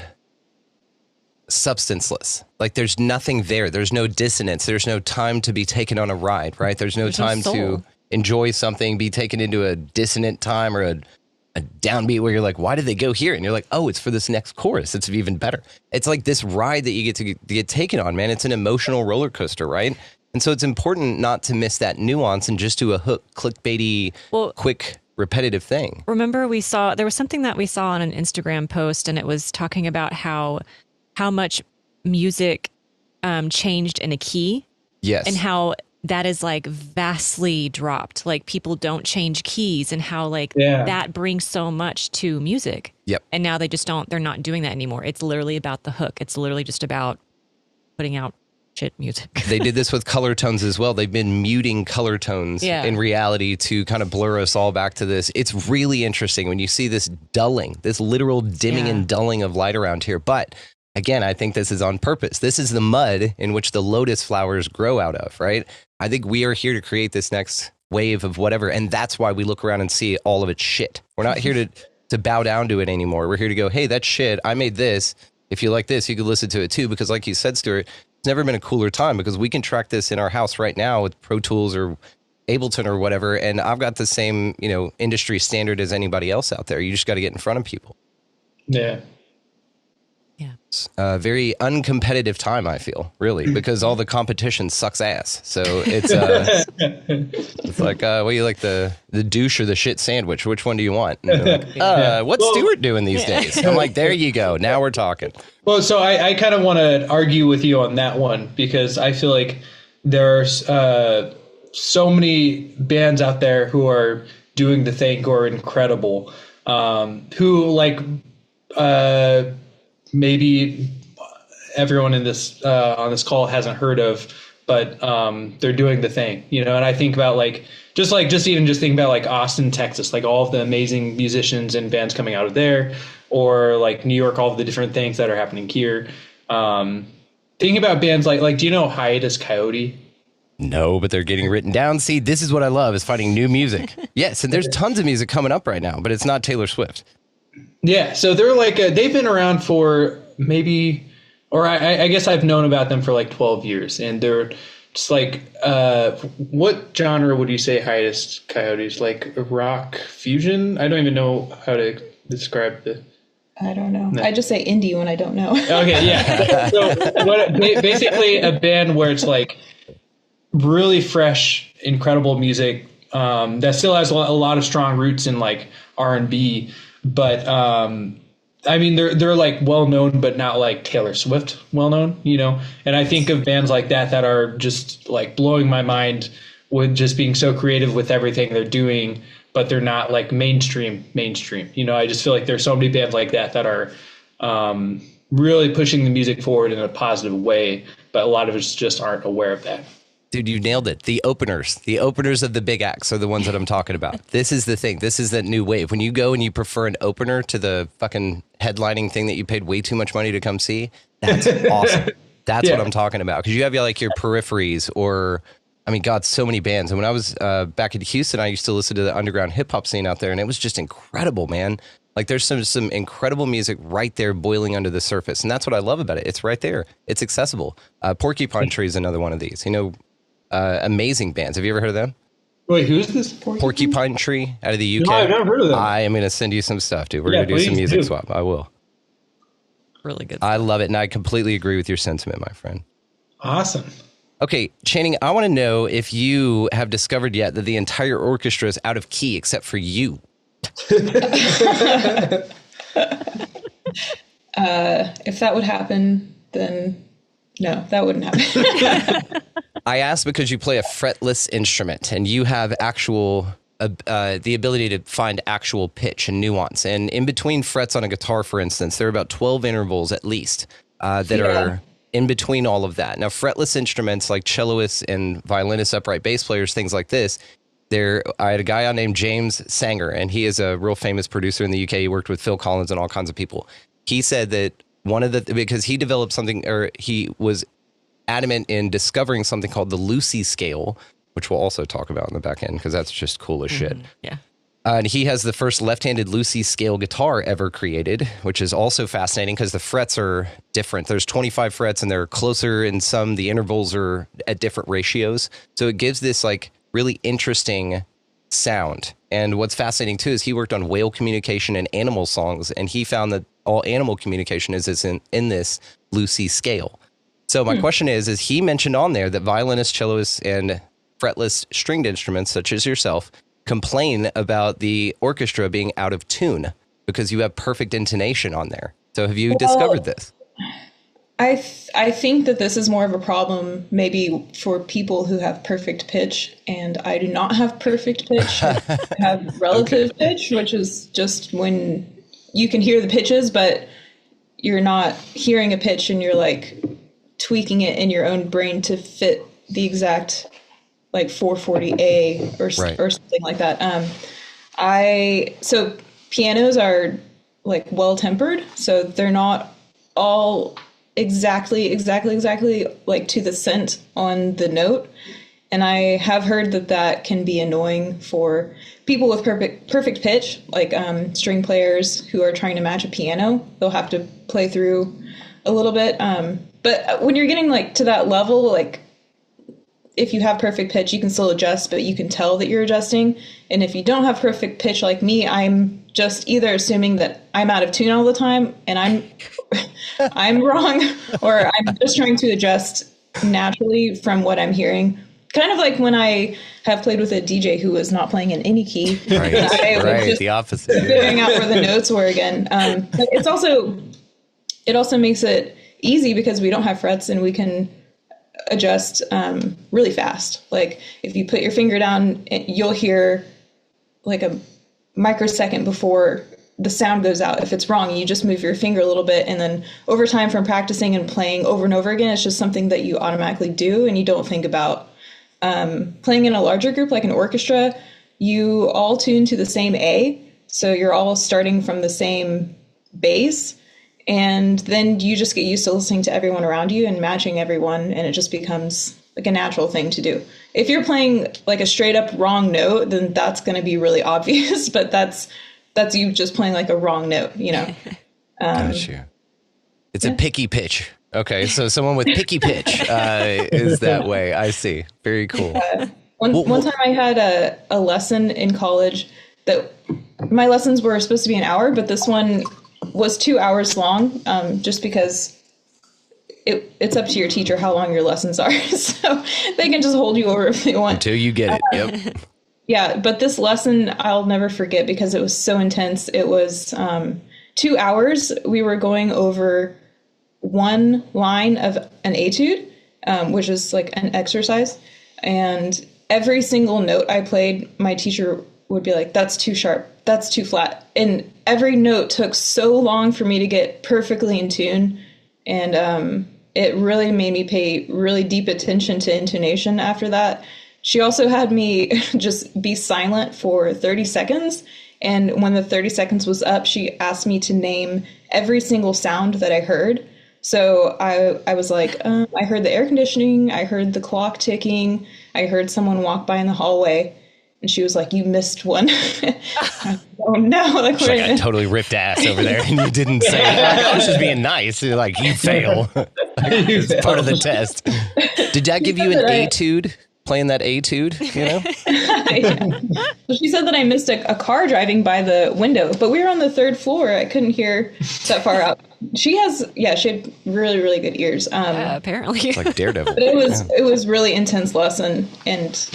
substanceless, like there's nothing there, there's no dissonance, there's no time to be taken on a ride, right? There's no time to enjoy something, be taken into a dissonant time or a downbeat where you're like, why did they go here? And you're like, oh, it's for this next chorus, it's even better. It's like this ride that you get to get taken on, man. It's an emotional roller coaster, right? And so it's important not to miss that nuance and just do a hook, clickbaity, quick, repetitive thing. Remember there was something that we saw on an Instagram post, and it was talking about how much music changed in a key. Yes. And how that is like vastly dropped. Like people don't change keys, and how like that brings so much to music. Yep. And now they're not doing that anymore. It's literally about the hook. It's literally just about putting out shit music. They did this with color tones as well. They've been muting color tones in reality to kind of blur us all back to this. It's really interesting when you see this dulling, this literal dimming and dulling of light around here. But again, I think this is on purpose. This is the mud in which the lotus flowers grow out of, right? I think we are here to create this next wave of whatever. And that's why we look around and see all of it's shit. We're not here to bow down to it anymore. We're here to go, hey, that's shit. I made this. If you like this, you could listen to it too. Because like you said, Stuart, it's never been a cooler time because we can track this in our house right now with Pro Tools or Ableton or whatever, and I've got the same, industry standard as anybody else out there. You just got to get in front of people. Yeah. It's a very uncompetitive time, I feel, really, because all the competition sucks ass. So it's it's like, what do you like, the douche or the shit sandwich? Which one do you want? And they're like, what's Stuart doing these days? I'm like, there you go. Now we're talking. Well, so I kind of want to argue with you on that one, because I feel like there's so many bands out there who are doing the thing, who are incredible, who like maybe everyone in this on this call hasn't heard of, but they're doing the thing, and I think about just think about like Austin, Texas, like all of the amazing musicians and bands coming out of there, or like New York, all of the different things that are happening here. Thinking about bands like do you know Hiatus Coyote? No, but they're getting written down. See, this is what I love, is finding new music. Yes, and there's tons of music coming up right now, but it's not Taylor Swift. Yeah, so they're like they've been around for maybe, or I guess I've known about them for like 12 years, and they're just like, what genre would you say Hiatus Coyotes? Like rock fusion? I don't even know how to describe the. I don't know. I just say indie when I don't know. Okay, yeah. So basically a band where it's like really fresh, incredible music that still has a lot of strong roots in like R&B. But I mean, they're like well known, but not like Taylor Swift well known, And I think of bands like that are just like blowing my mind with just being so creative with everything they're doing, but they're not like mainstream. I just feel like there's so many bands like that are really pushing the music forward in a positive way, but a lot of us just aren't aware of that. Dude, you nailed it. The openers of the big acts are the ones that I'm talking about. This is the thing. This is that new wave. When you go and you prefer an opener to the fucking headlining thing that you paid way too much money to come see, that's awesome. That's what I'm talking about. Because you have like your peripheries, or, I mean, God, so many bands. And when I was back in Houston, I used to listen to the underground hip hop scene out there, and it was just incredible, man. Like there's some incredible music right there boiling under the surface. And that's what I love about it. It's right there. It's accessible. Porcupine Tree is another one of these. Amazing bands. Have you ever heard of them? Wait, who's this? Porcupine Tree out of the UK. No, I've never heard of them. I am going to send you some stuff, dude. We're going to do some music swap. I will. Really good. I love it. And I completely agree with your sentiment, my friend. Awesome. Okay, Channing, I want to know if you have discovered yet that the entire orchestra is out of key except for you. If that would happen, then no, that wouldn't happen. I asked because you play a fretless instrument and you have the ability to find actual pitch and nuance. And in between frets on a guitar, for instance, there are about 12 intervals at least that are in between all of that. Now, fretless instruments like celloists and violinists, upright bass players, things like this, I had a guy named James Sanger, and he is a real famous producer in the UK. He worked with Phil Collins and all kinds of people. He said that because he developed something, or he was adamant in discovering something called the Lucy scale, which we'll also talk about in the back end because that's just cool as shit. Yeah. And he has the first left-handed Lucy scale guitar ever created, which is also fascinating because the frets are different. There's 25 frets and they're closer in some. The intervals are at different ratios. So it gives this like really interesting sound. And what's fascinating too is he worked on whale communication and animal songs, and he found that all animal communication is in this Lucy scale. So my question is he mentioned on there that violinists, cellists, and fretless stringed instruments, such as yourself, complain about the orchestra being out of tune because you have perfect intonation on there. So have you discovered this? I think that this is more of a problem maybe for people who have perfect pitch, and I do not have perfect pitch. I have relative pitch, which is just when you can hear the pitches, but you're not hearing a pitch and you're like tweaking it in your own brain to fit the exact like 440A or something like that. So pianos are like well tempered, so they're not all exactly like to the cent on the note. And I have heard that can be annoying for people with perfect pitch, like string players who are trying to match a piano. They'll have to play through a little bit. But when you're getting like to that level, like if you have perfect pitch, you can still adjust, but you can tell that you're adjusting. And if you don't have perfect pitch like me, I'm just either assuming that I'm out of tune all the time and I'm wrong, or I'm just trying to adjust naturally from what I'm hearing. Kind of like when I have played with a DJ who was not playing in any key. Right, right, the opposite. Figuring out where the notes were again. But it also makes it easy because we don't have frets and we can adjust really fast. Like if you put your finger down, you'll hear like a microsecond before the sound goes out. If it's wrong, you just move your finger a little bit, and then over time from practicing and playing over and over again, it's just something that you automatically do and you don't think about. Playing in a larger group like an orchestra, you all tune to the same A, so you're all starting from the same bass, and then you just get used to listening to everyone around you and matching everyone, and it just becomes like a natural thing to do. If you're playing like a straight up wrong note, then that's going to be really obvious, but that's you just playing like a wrong note, you know. Gotcha. It's a picky pitch. Okay, so someone with picky pitch is that way. I see. Very cool. One time I had a lesson in college that my lessons were supposed to be an hour, but this one was 2 hours long, just because it's up to your teacher how long your lessons are. So they can just hold you over if they want. Until you get it. Yep. Yeah, but this lesson I'll never forget because it was so intense. It was 2 hours. We were going over one line of an etude, which is like an exercise. And every single note I played, my teacher would be like, that's too sharp, that's too flat. And every note took so long for me to get perfectly in tune. And it really made me pay really deep attention to intonation after that. She also had me just be silent for 30 seconds. And when the 30 seconds was up, she asked me to name every single sound that I heard. So I was like, I heard the air conditioning, I heard the clock ticking, I heard someone walk by in the hallway. And she was like, you missed one. Oh no. Like, I totally ripped ass over there and you didn't say it. Like, I was just being nice. You're like, you fail. It's part of the test. Did that give you an etude? Playing that etude, you know? Yeah. So she said that I missed a car driving by the window, but we were on the third floor. I couldn't hear that far out. She had really, really good ears. Apparently. It's like Daredevil. But it was really intense lesson, and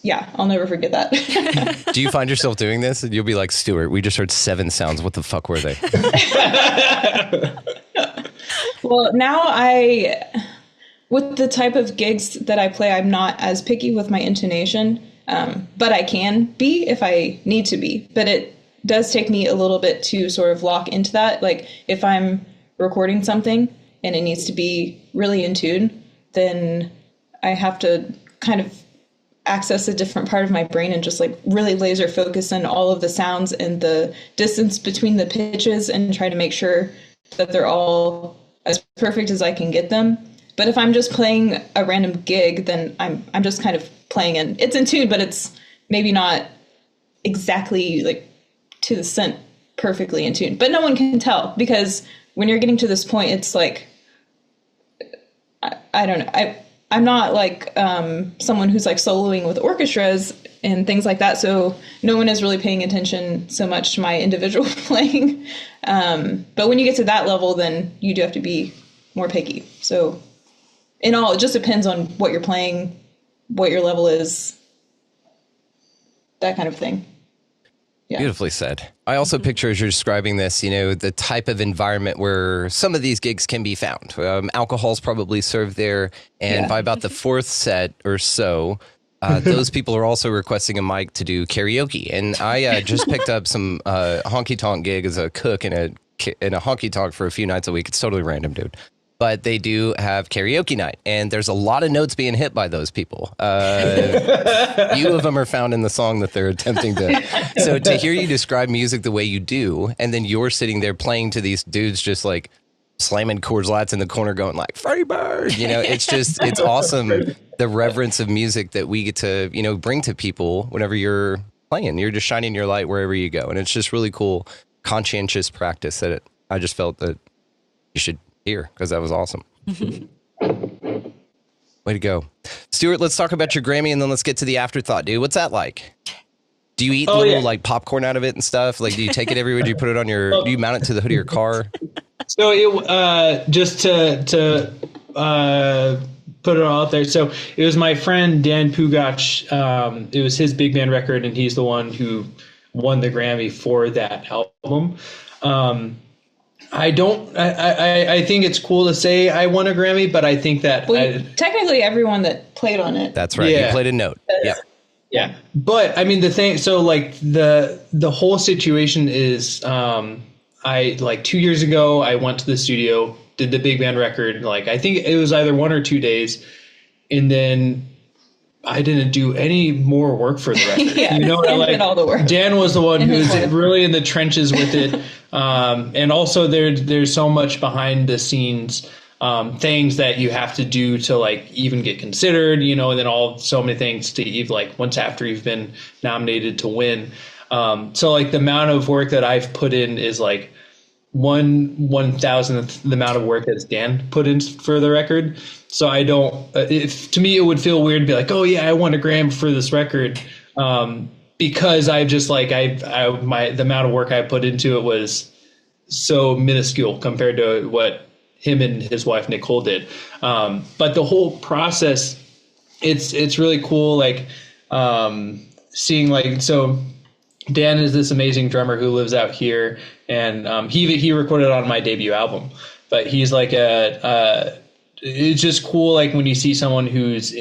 yeah, I'll never forget that. Do you find yourself doing this? And you'll be like, Stuart, we just heard 7 sounds. What the fuck were they? Well, now with the type of gigs that I play, I'm not as picky with my intonation, but I can be if I need to be. But it does take me a little bit to sort of lock into that. Like if I'm recording something and it needs to be really in tune, then I have to kind of access a different part of my brain and just like really laser focus on all of the sounds and the distance between the pitches and try to make sure that they're all as perfect as I can get them. But if I'm just playing a random gig, then I'm just kind of playing in. It's in tune, but it's maybe not exactly like to the cent perfectly in tune. But no one can tell, because when you're getting to this point, it's like, I don't know. I'm not like someone who's like soloing with orchestras and things like that. So no one is really paying attention so much to my individual playing. But when you get to that level, then you do have to be more picky. So in all, it just depends on what you're playing, what your level is, that kind of thing. Yeah. Beautifully said. I also picture, as you're describing this, you know, the type of environment where some of these gigs can be found. Alcohol's probably served there. And by about the 4th set or so, those people are also requesting a mic to do karaoke. And I just picked up some honky tonk gig as a cook in a honky tonk for a few nights a week. It's totally random, dude. But they do have karaoke night, and there's a lot of notes being hit by those people. Few of them are found in the song that they're attempting to. So to hear you describe music the way you do, and then you're sitting there playing to these dudes just like slamming Coors Lights in the corner going like, Freebird, you know, it's awesome. The reverence of music that we get to, you know, bring to people whenever you're playing. You're just shining your light wherever you go. And it's just really cool, conscientious practice that I just felt that you should here, because that was awesome. Way to go. Stuart, let's talk about your Grammy and then let's get to the afterthought, dude. What's that like? Do you eat little like popcorn out of it and stuff? Like, do you take it everywhere? Do you put it on your, do you mount it to the hood of your car? So it, just to put it all out there. So it was my friend, Dan Pugach. It was his big band record, and he's the one who won the Grammy for that album. I think it's cool to say I won a Grammy, but I think that technically everyone that played on it. That's right. You played a note. Yeah. Yeah. But I mean, the thing, so like the whole situation is, I like 2 years ago, I went to the studio, did the big band record. Like, I think it was either 1 or 2 days. And then I didn't do any more work for the record. You know, like all the work. Dan was the one who was really in the trenches with it. And also there's so much behind the scenes things that you have to do to like even get considered, you know, and then so many things to even like once after you've been nominated to win. So like the amount of work that I've put in is like 1/1000th the amount of work that Dan put in for the record. So I don't, to me, it would feel weird to be like, oh yeah, I won a Grammy for this record. Because I've just like, the amount of work I put into it was so minuscule compared to what him and his wife Nicole did. But the whole process, it's really cool. Like, seeing like, so Dan is this amazing drummer who lives out here, and he recorded on my debut album. But he's like it's just cool, like when you see someone who's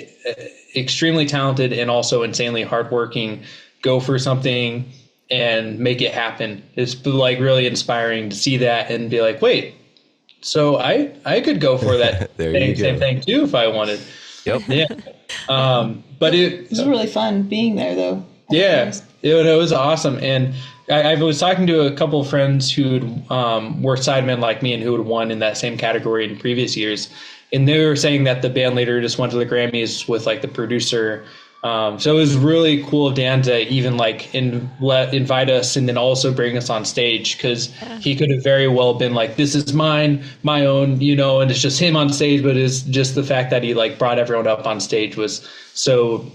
extremely talented and also insanely hardworking go for something and make it happen. It's like really inspiring to see that and be like, wait, so I could go for that same thing too if I wanted. Yep. Yeah. But it was really fun being there though. Yeah, it was awesome. And I was talking to a couple of friends who were sidemen like me and who had won in that same category in previous years. And they were saying that the band leader just went to the Grammys with like the producer. So it was really cool of Dan to even like invite us and then also bring us on stage, because he could have very well been like, this is my own, you know, and it's just him on stage. But it's just the fact that he like brought everyone up on stage was so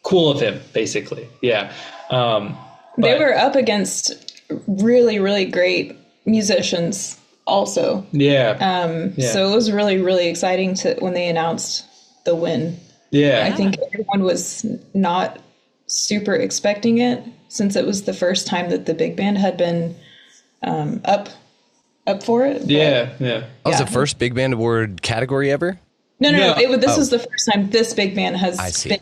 cool of him, basically. Yeah. They were up against really, really great musicians also. Yeah. So it was really, really exciting when they announced the win. Yeah. I think everyone was not super expecting it, since it was the first time that the big band had been up for it. But, yeah. That was the first big band award category ever? No. This was the first time this big band has been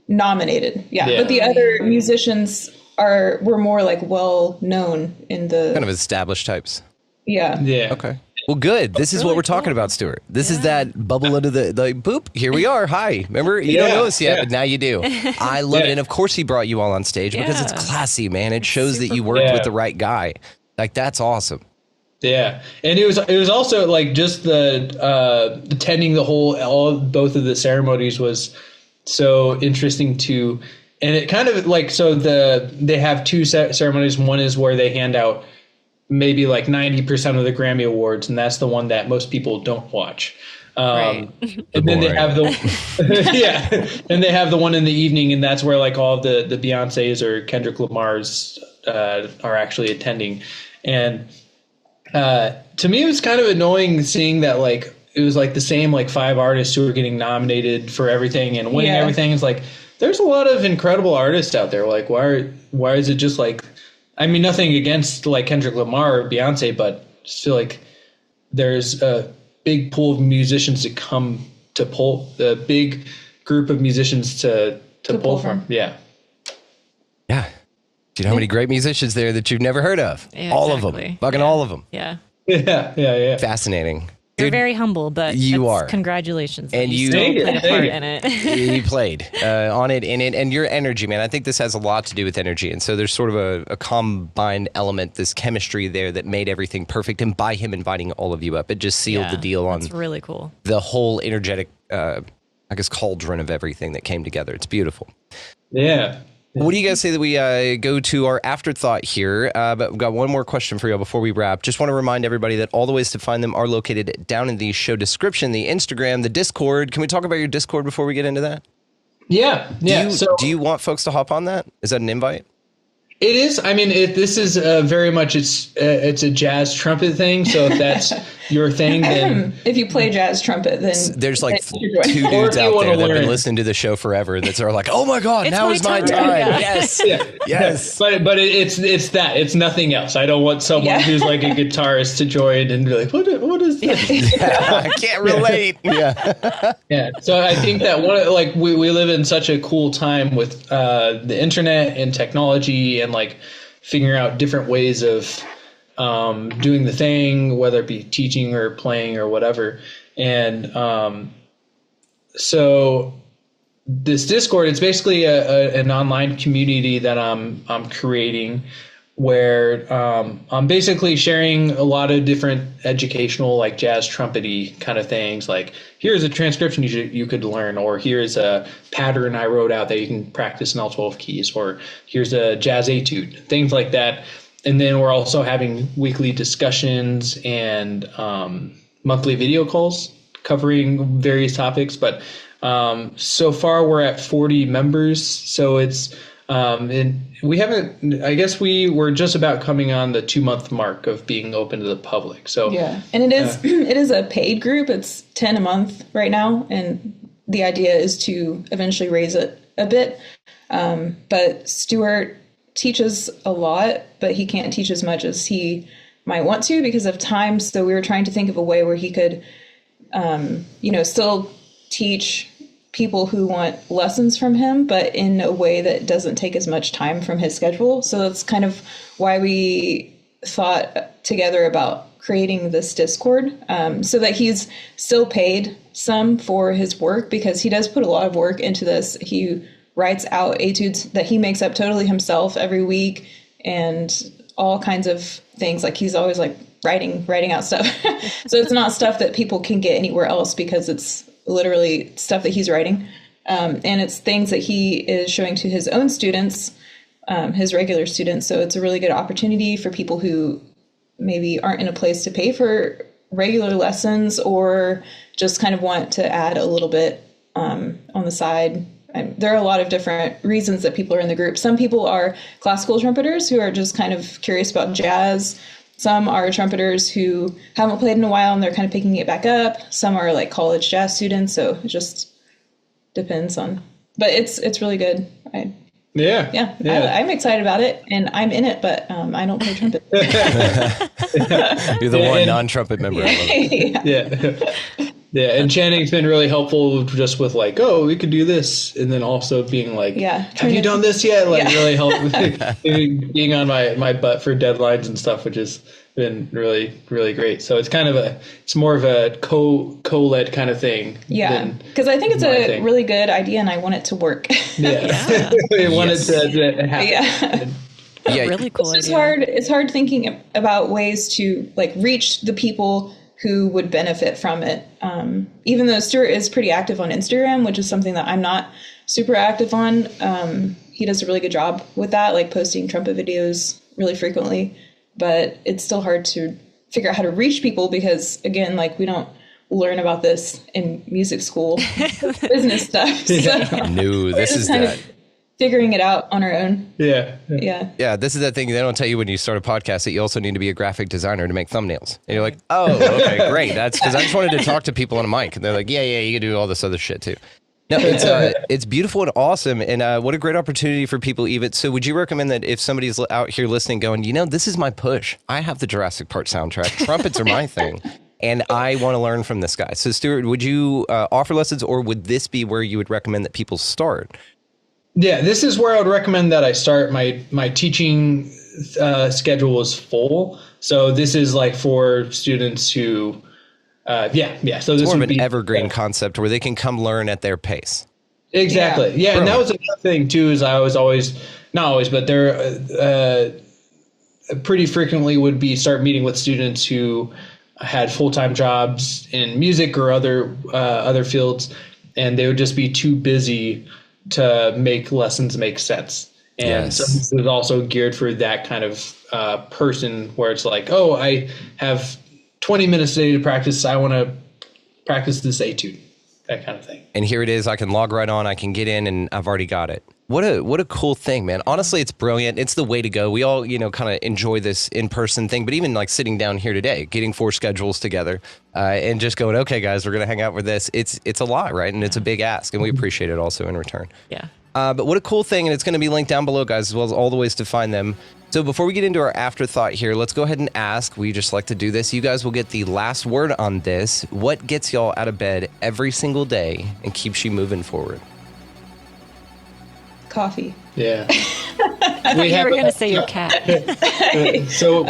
nominated. Yeah. But the other musicians were more like well known in the kind of established types. Yeah. Okay. Well, good. This is what we're talking about, Stuart. This is that bubble under the boop. Here we are. Hi. Remember, you don't know us yet, but now you do. I love it. And of course he brought you all on stage because it's classy, man. It shows that you worked with the right guy. Like, that's awesome. Yeah. And it was also like just the attending both of the ceremonies was so interesting too. And it kind of like, so they have two ceremonies. One is where they hand out maybe like 90% of the Grammy Awards, and that's the one that most people don't watch. And then they have and they have the one in the evening, and that's where like all the Beyoncés or Kendrick Lamar's are actually attending. And to me, it was kind of annoying seeing that like it was like the same like 5 artists who were getting nominated for everything and winning everything. It's like, there's a lot of incredible artists out there. Like, why is it just like, I mean, nothing against like Kendrick Lamar or Beyonce, but I just feel like there's a big pool of musicians to come to pull, a big group of musicians to pull from. Yeah. Yeah. Do you know how many great musicians there that you've never heard of? Yeah, all of them. Fucking all of them. Yeah. Yeah. Fascinating. You're very humble, but you are. Congratulations. And you still played a part in it. You played on it, in it, and your energy, man. I think this has a lot to do with energy. And so there's sort of a combined element, this chemistry there that made everything perfect. And by him inviting all of you up, it just sealed the deal on really cool. The whole energetic, I guess, cauldron of everything that came together. It's beautiful. Yeah. What do you guys say that we go to our afterthought here? But we've got one more question for you before we wrap. Just want to remind everybody that all the ways to find them are located down in the show description, the Instagram, the Discord. Can we talk about your Discord before we get into that? Yeah. Do you want folks to hop on that? Is that an invite? It is. I mean, this is very much it's a jazz trumpet thing. So if that's your thing, then if you play jazz trumpet, then there's like two dudes out there that have been listening to the show forever that are like, "Oh my god, now is my time!" Yeah. Yes, yes. But it's that. It's nothing else. I don't want someone who's like a guitarist to join and be like, "What is this?" I can't relate. Yeah. So I think that we live in such a cool time with the internet and technology and like figuring out different ways of doing the thing, whether it be teaching or playing or whatever. And so this Discord, it's basically an online community that I'm creating where I'm basically sharing a lot of different educational, like jazz trumpety kind of things. Like, here's a transcription you could learn, or here's a pattern I wrote out that you can practice in all 12 keys, or here's a jazz etude, things like that. And then we're also having weekly discussions and monthly video calls covering various topics. But so far we're at 40 members. So it's and we haven't, I guess we were just about coming on the 2-month mark of being open to the public. So yeah, and it is a paid group. It's $10 a month right now, and the idea is to eventually raise it a bit. But Stuart teaches a lot, but he can't teach as much as he might want to because of time. So we were trying to think of a way where he could, still teach people who want lessons from him, but in a way that doesn't take as much time from his schedule. So that's kind of why we thought together about creating this Discord, so that he's still paid some for his work, because he does put a lot of work into this. He writes out etudes that he makes up totally himself every week, and all kinds of things. Like, he's always like writing out stuff. So it's not stuff that people can get anywhere else, because it's literally stuff that he's writing. And it's things that he is showing to his own students, his regular students. So it's a really good opportunity for people who maybe aren't in a place to pay for regular lessons, or just kind of want to add a little bit on the side. There are a lot of different reasons that people are in the group. Some people are classical trumpeters who are just kind of curious about jazz. Some are trumpeters who haven't played in a while and they're kind of picking it back up. Some are like college jazz students. So it just depends on, but it's really good. Yeah. I'm excited about it, and I'm in it, but I don't play trumpet. You're the one non-trumpet member. Yeah. And Channing's been really helpful just with like, oh, we could do this. And then also being like, have you done this yet? Like, really helped being on my butt for deadlines and stuff, which has been really, really great. So it's kind of it's more of a co-led kind of thing. Yeah. Because I think it's a really good idea, and I want it to work. Yeah. We want it to happen. Yeah. Really cool idea. It's hard thinking about ways to like reach the people who would benefit from it. Even though Stuart is pretty active on Instagram, which is something that I'm not super active on, he does a really good job with that, like posting trumpet videos really frequently. But it's still hard to figure out how to reach people because, again, like, we don't learn about this in music school, business stuff. So No, this is that. Figuring it out on our own. Yeah. This is that thing they don't tell you when you start a podcast, that you also need to be a graphic designer to make thumbnales. And you're like, oh, okay, great. That's because I just wanted to talk to people on a mic. And they're like, yeah, you can do all this other shit too. No, it's beautiful and awesome. And what a great opportunity for people even. So would you recommend that if somebody's out here listening going, this is my push. I have the Jurassic Park soundtrack. Trumpets are my thing. And I want to learn from this guy. So Stuart, would you offer lessons, or would this be where you would recommend that people start? Yeah, this is where I would recommend that I start. My teaching schedule is full. So this is like for students who, So it's this more would of an be evergreen concept where they can come learn at their pace. Exactly. Yeah. And that was another thing too, is I was always, not always, but there pretty frequently would be start meeting with students who had full-time jobs in music or other fields, and they would just be too busy to make lessons make sense. And Yes. so this is also geared for that kind of person where it's like, oh, I have 20 minutes a day to practice. I want to practice this etude, that kind of thing. And here it is. I can log right on. I can get in, and I've already got it. What a cool thing, man. Honestly, it's brilliant. It's the way to go. We all, kind of enjoy this in-person thing, but even like sitting down here today, getting 4 schedules together and just going, okay, guys, we're going to hang out with this. It's a lot, right? And it's a big ask, and we appreciate it also in return. Yeah. But what a cool thing, and it's going to be linked down below, guys, as well as all the ways to find them. So before we get into our afterthought here, let's go ahead and ask. We just like to do this. You guys will get the last word on this. What gets y'all out of bed every single day and keeps you moving forward? Coffee. Yeah. I thought you were going to say your cat. So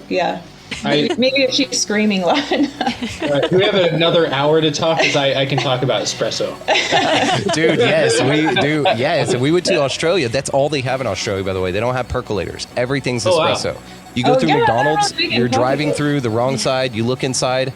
Yeah. Maybe if she's screaming loud enough. we have another hour to talk because I can talk about espresso. Dude, yes, we do. Yes, we went to Australia. That's all they have in Australia, by the way. They don't have percolators. Everything's espresso. Wow. You go through yeah, McDonald's, they're not making you're driving coffee. through the wrong side, you look inside,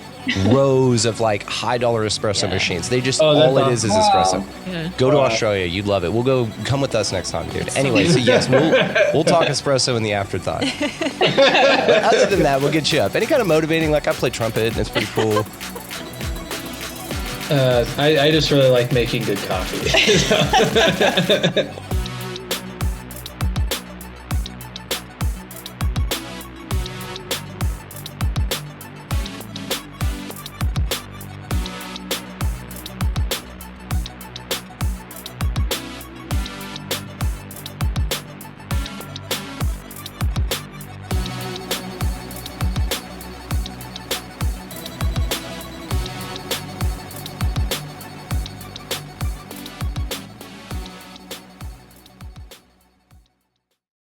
rows of like high dollar espresso machines. They just, that's all it is espresso. Yeah. Go to Australia, you'd love it. We'll go, come with us next time, dude. Anyway, so yes, we'll talk espresso in the afterthought. But other than that, we'll get you up. Any kind of motivating, like I play trumpet and it's pretty cool. I just really like making good coffee.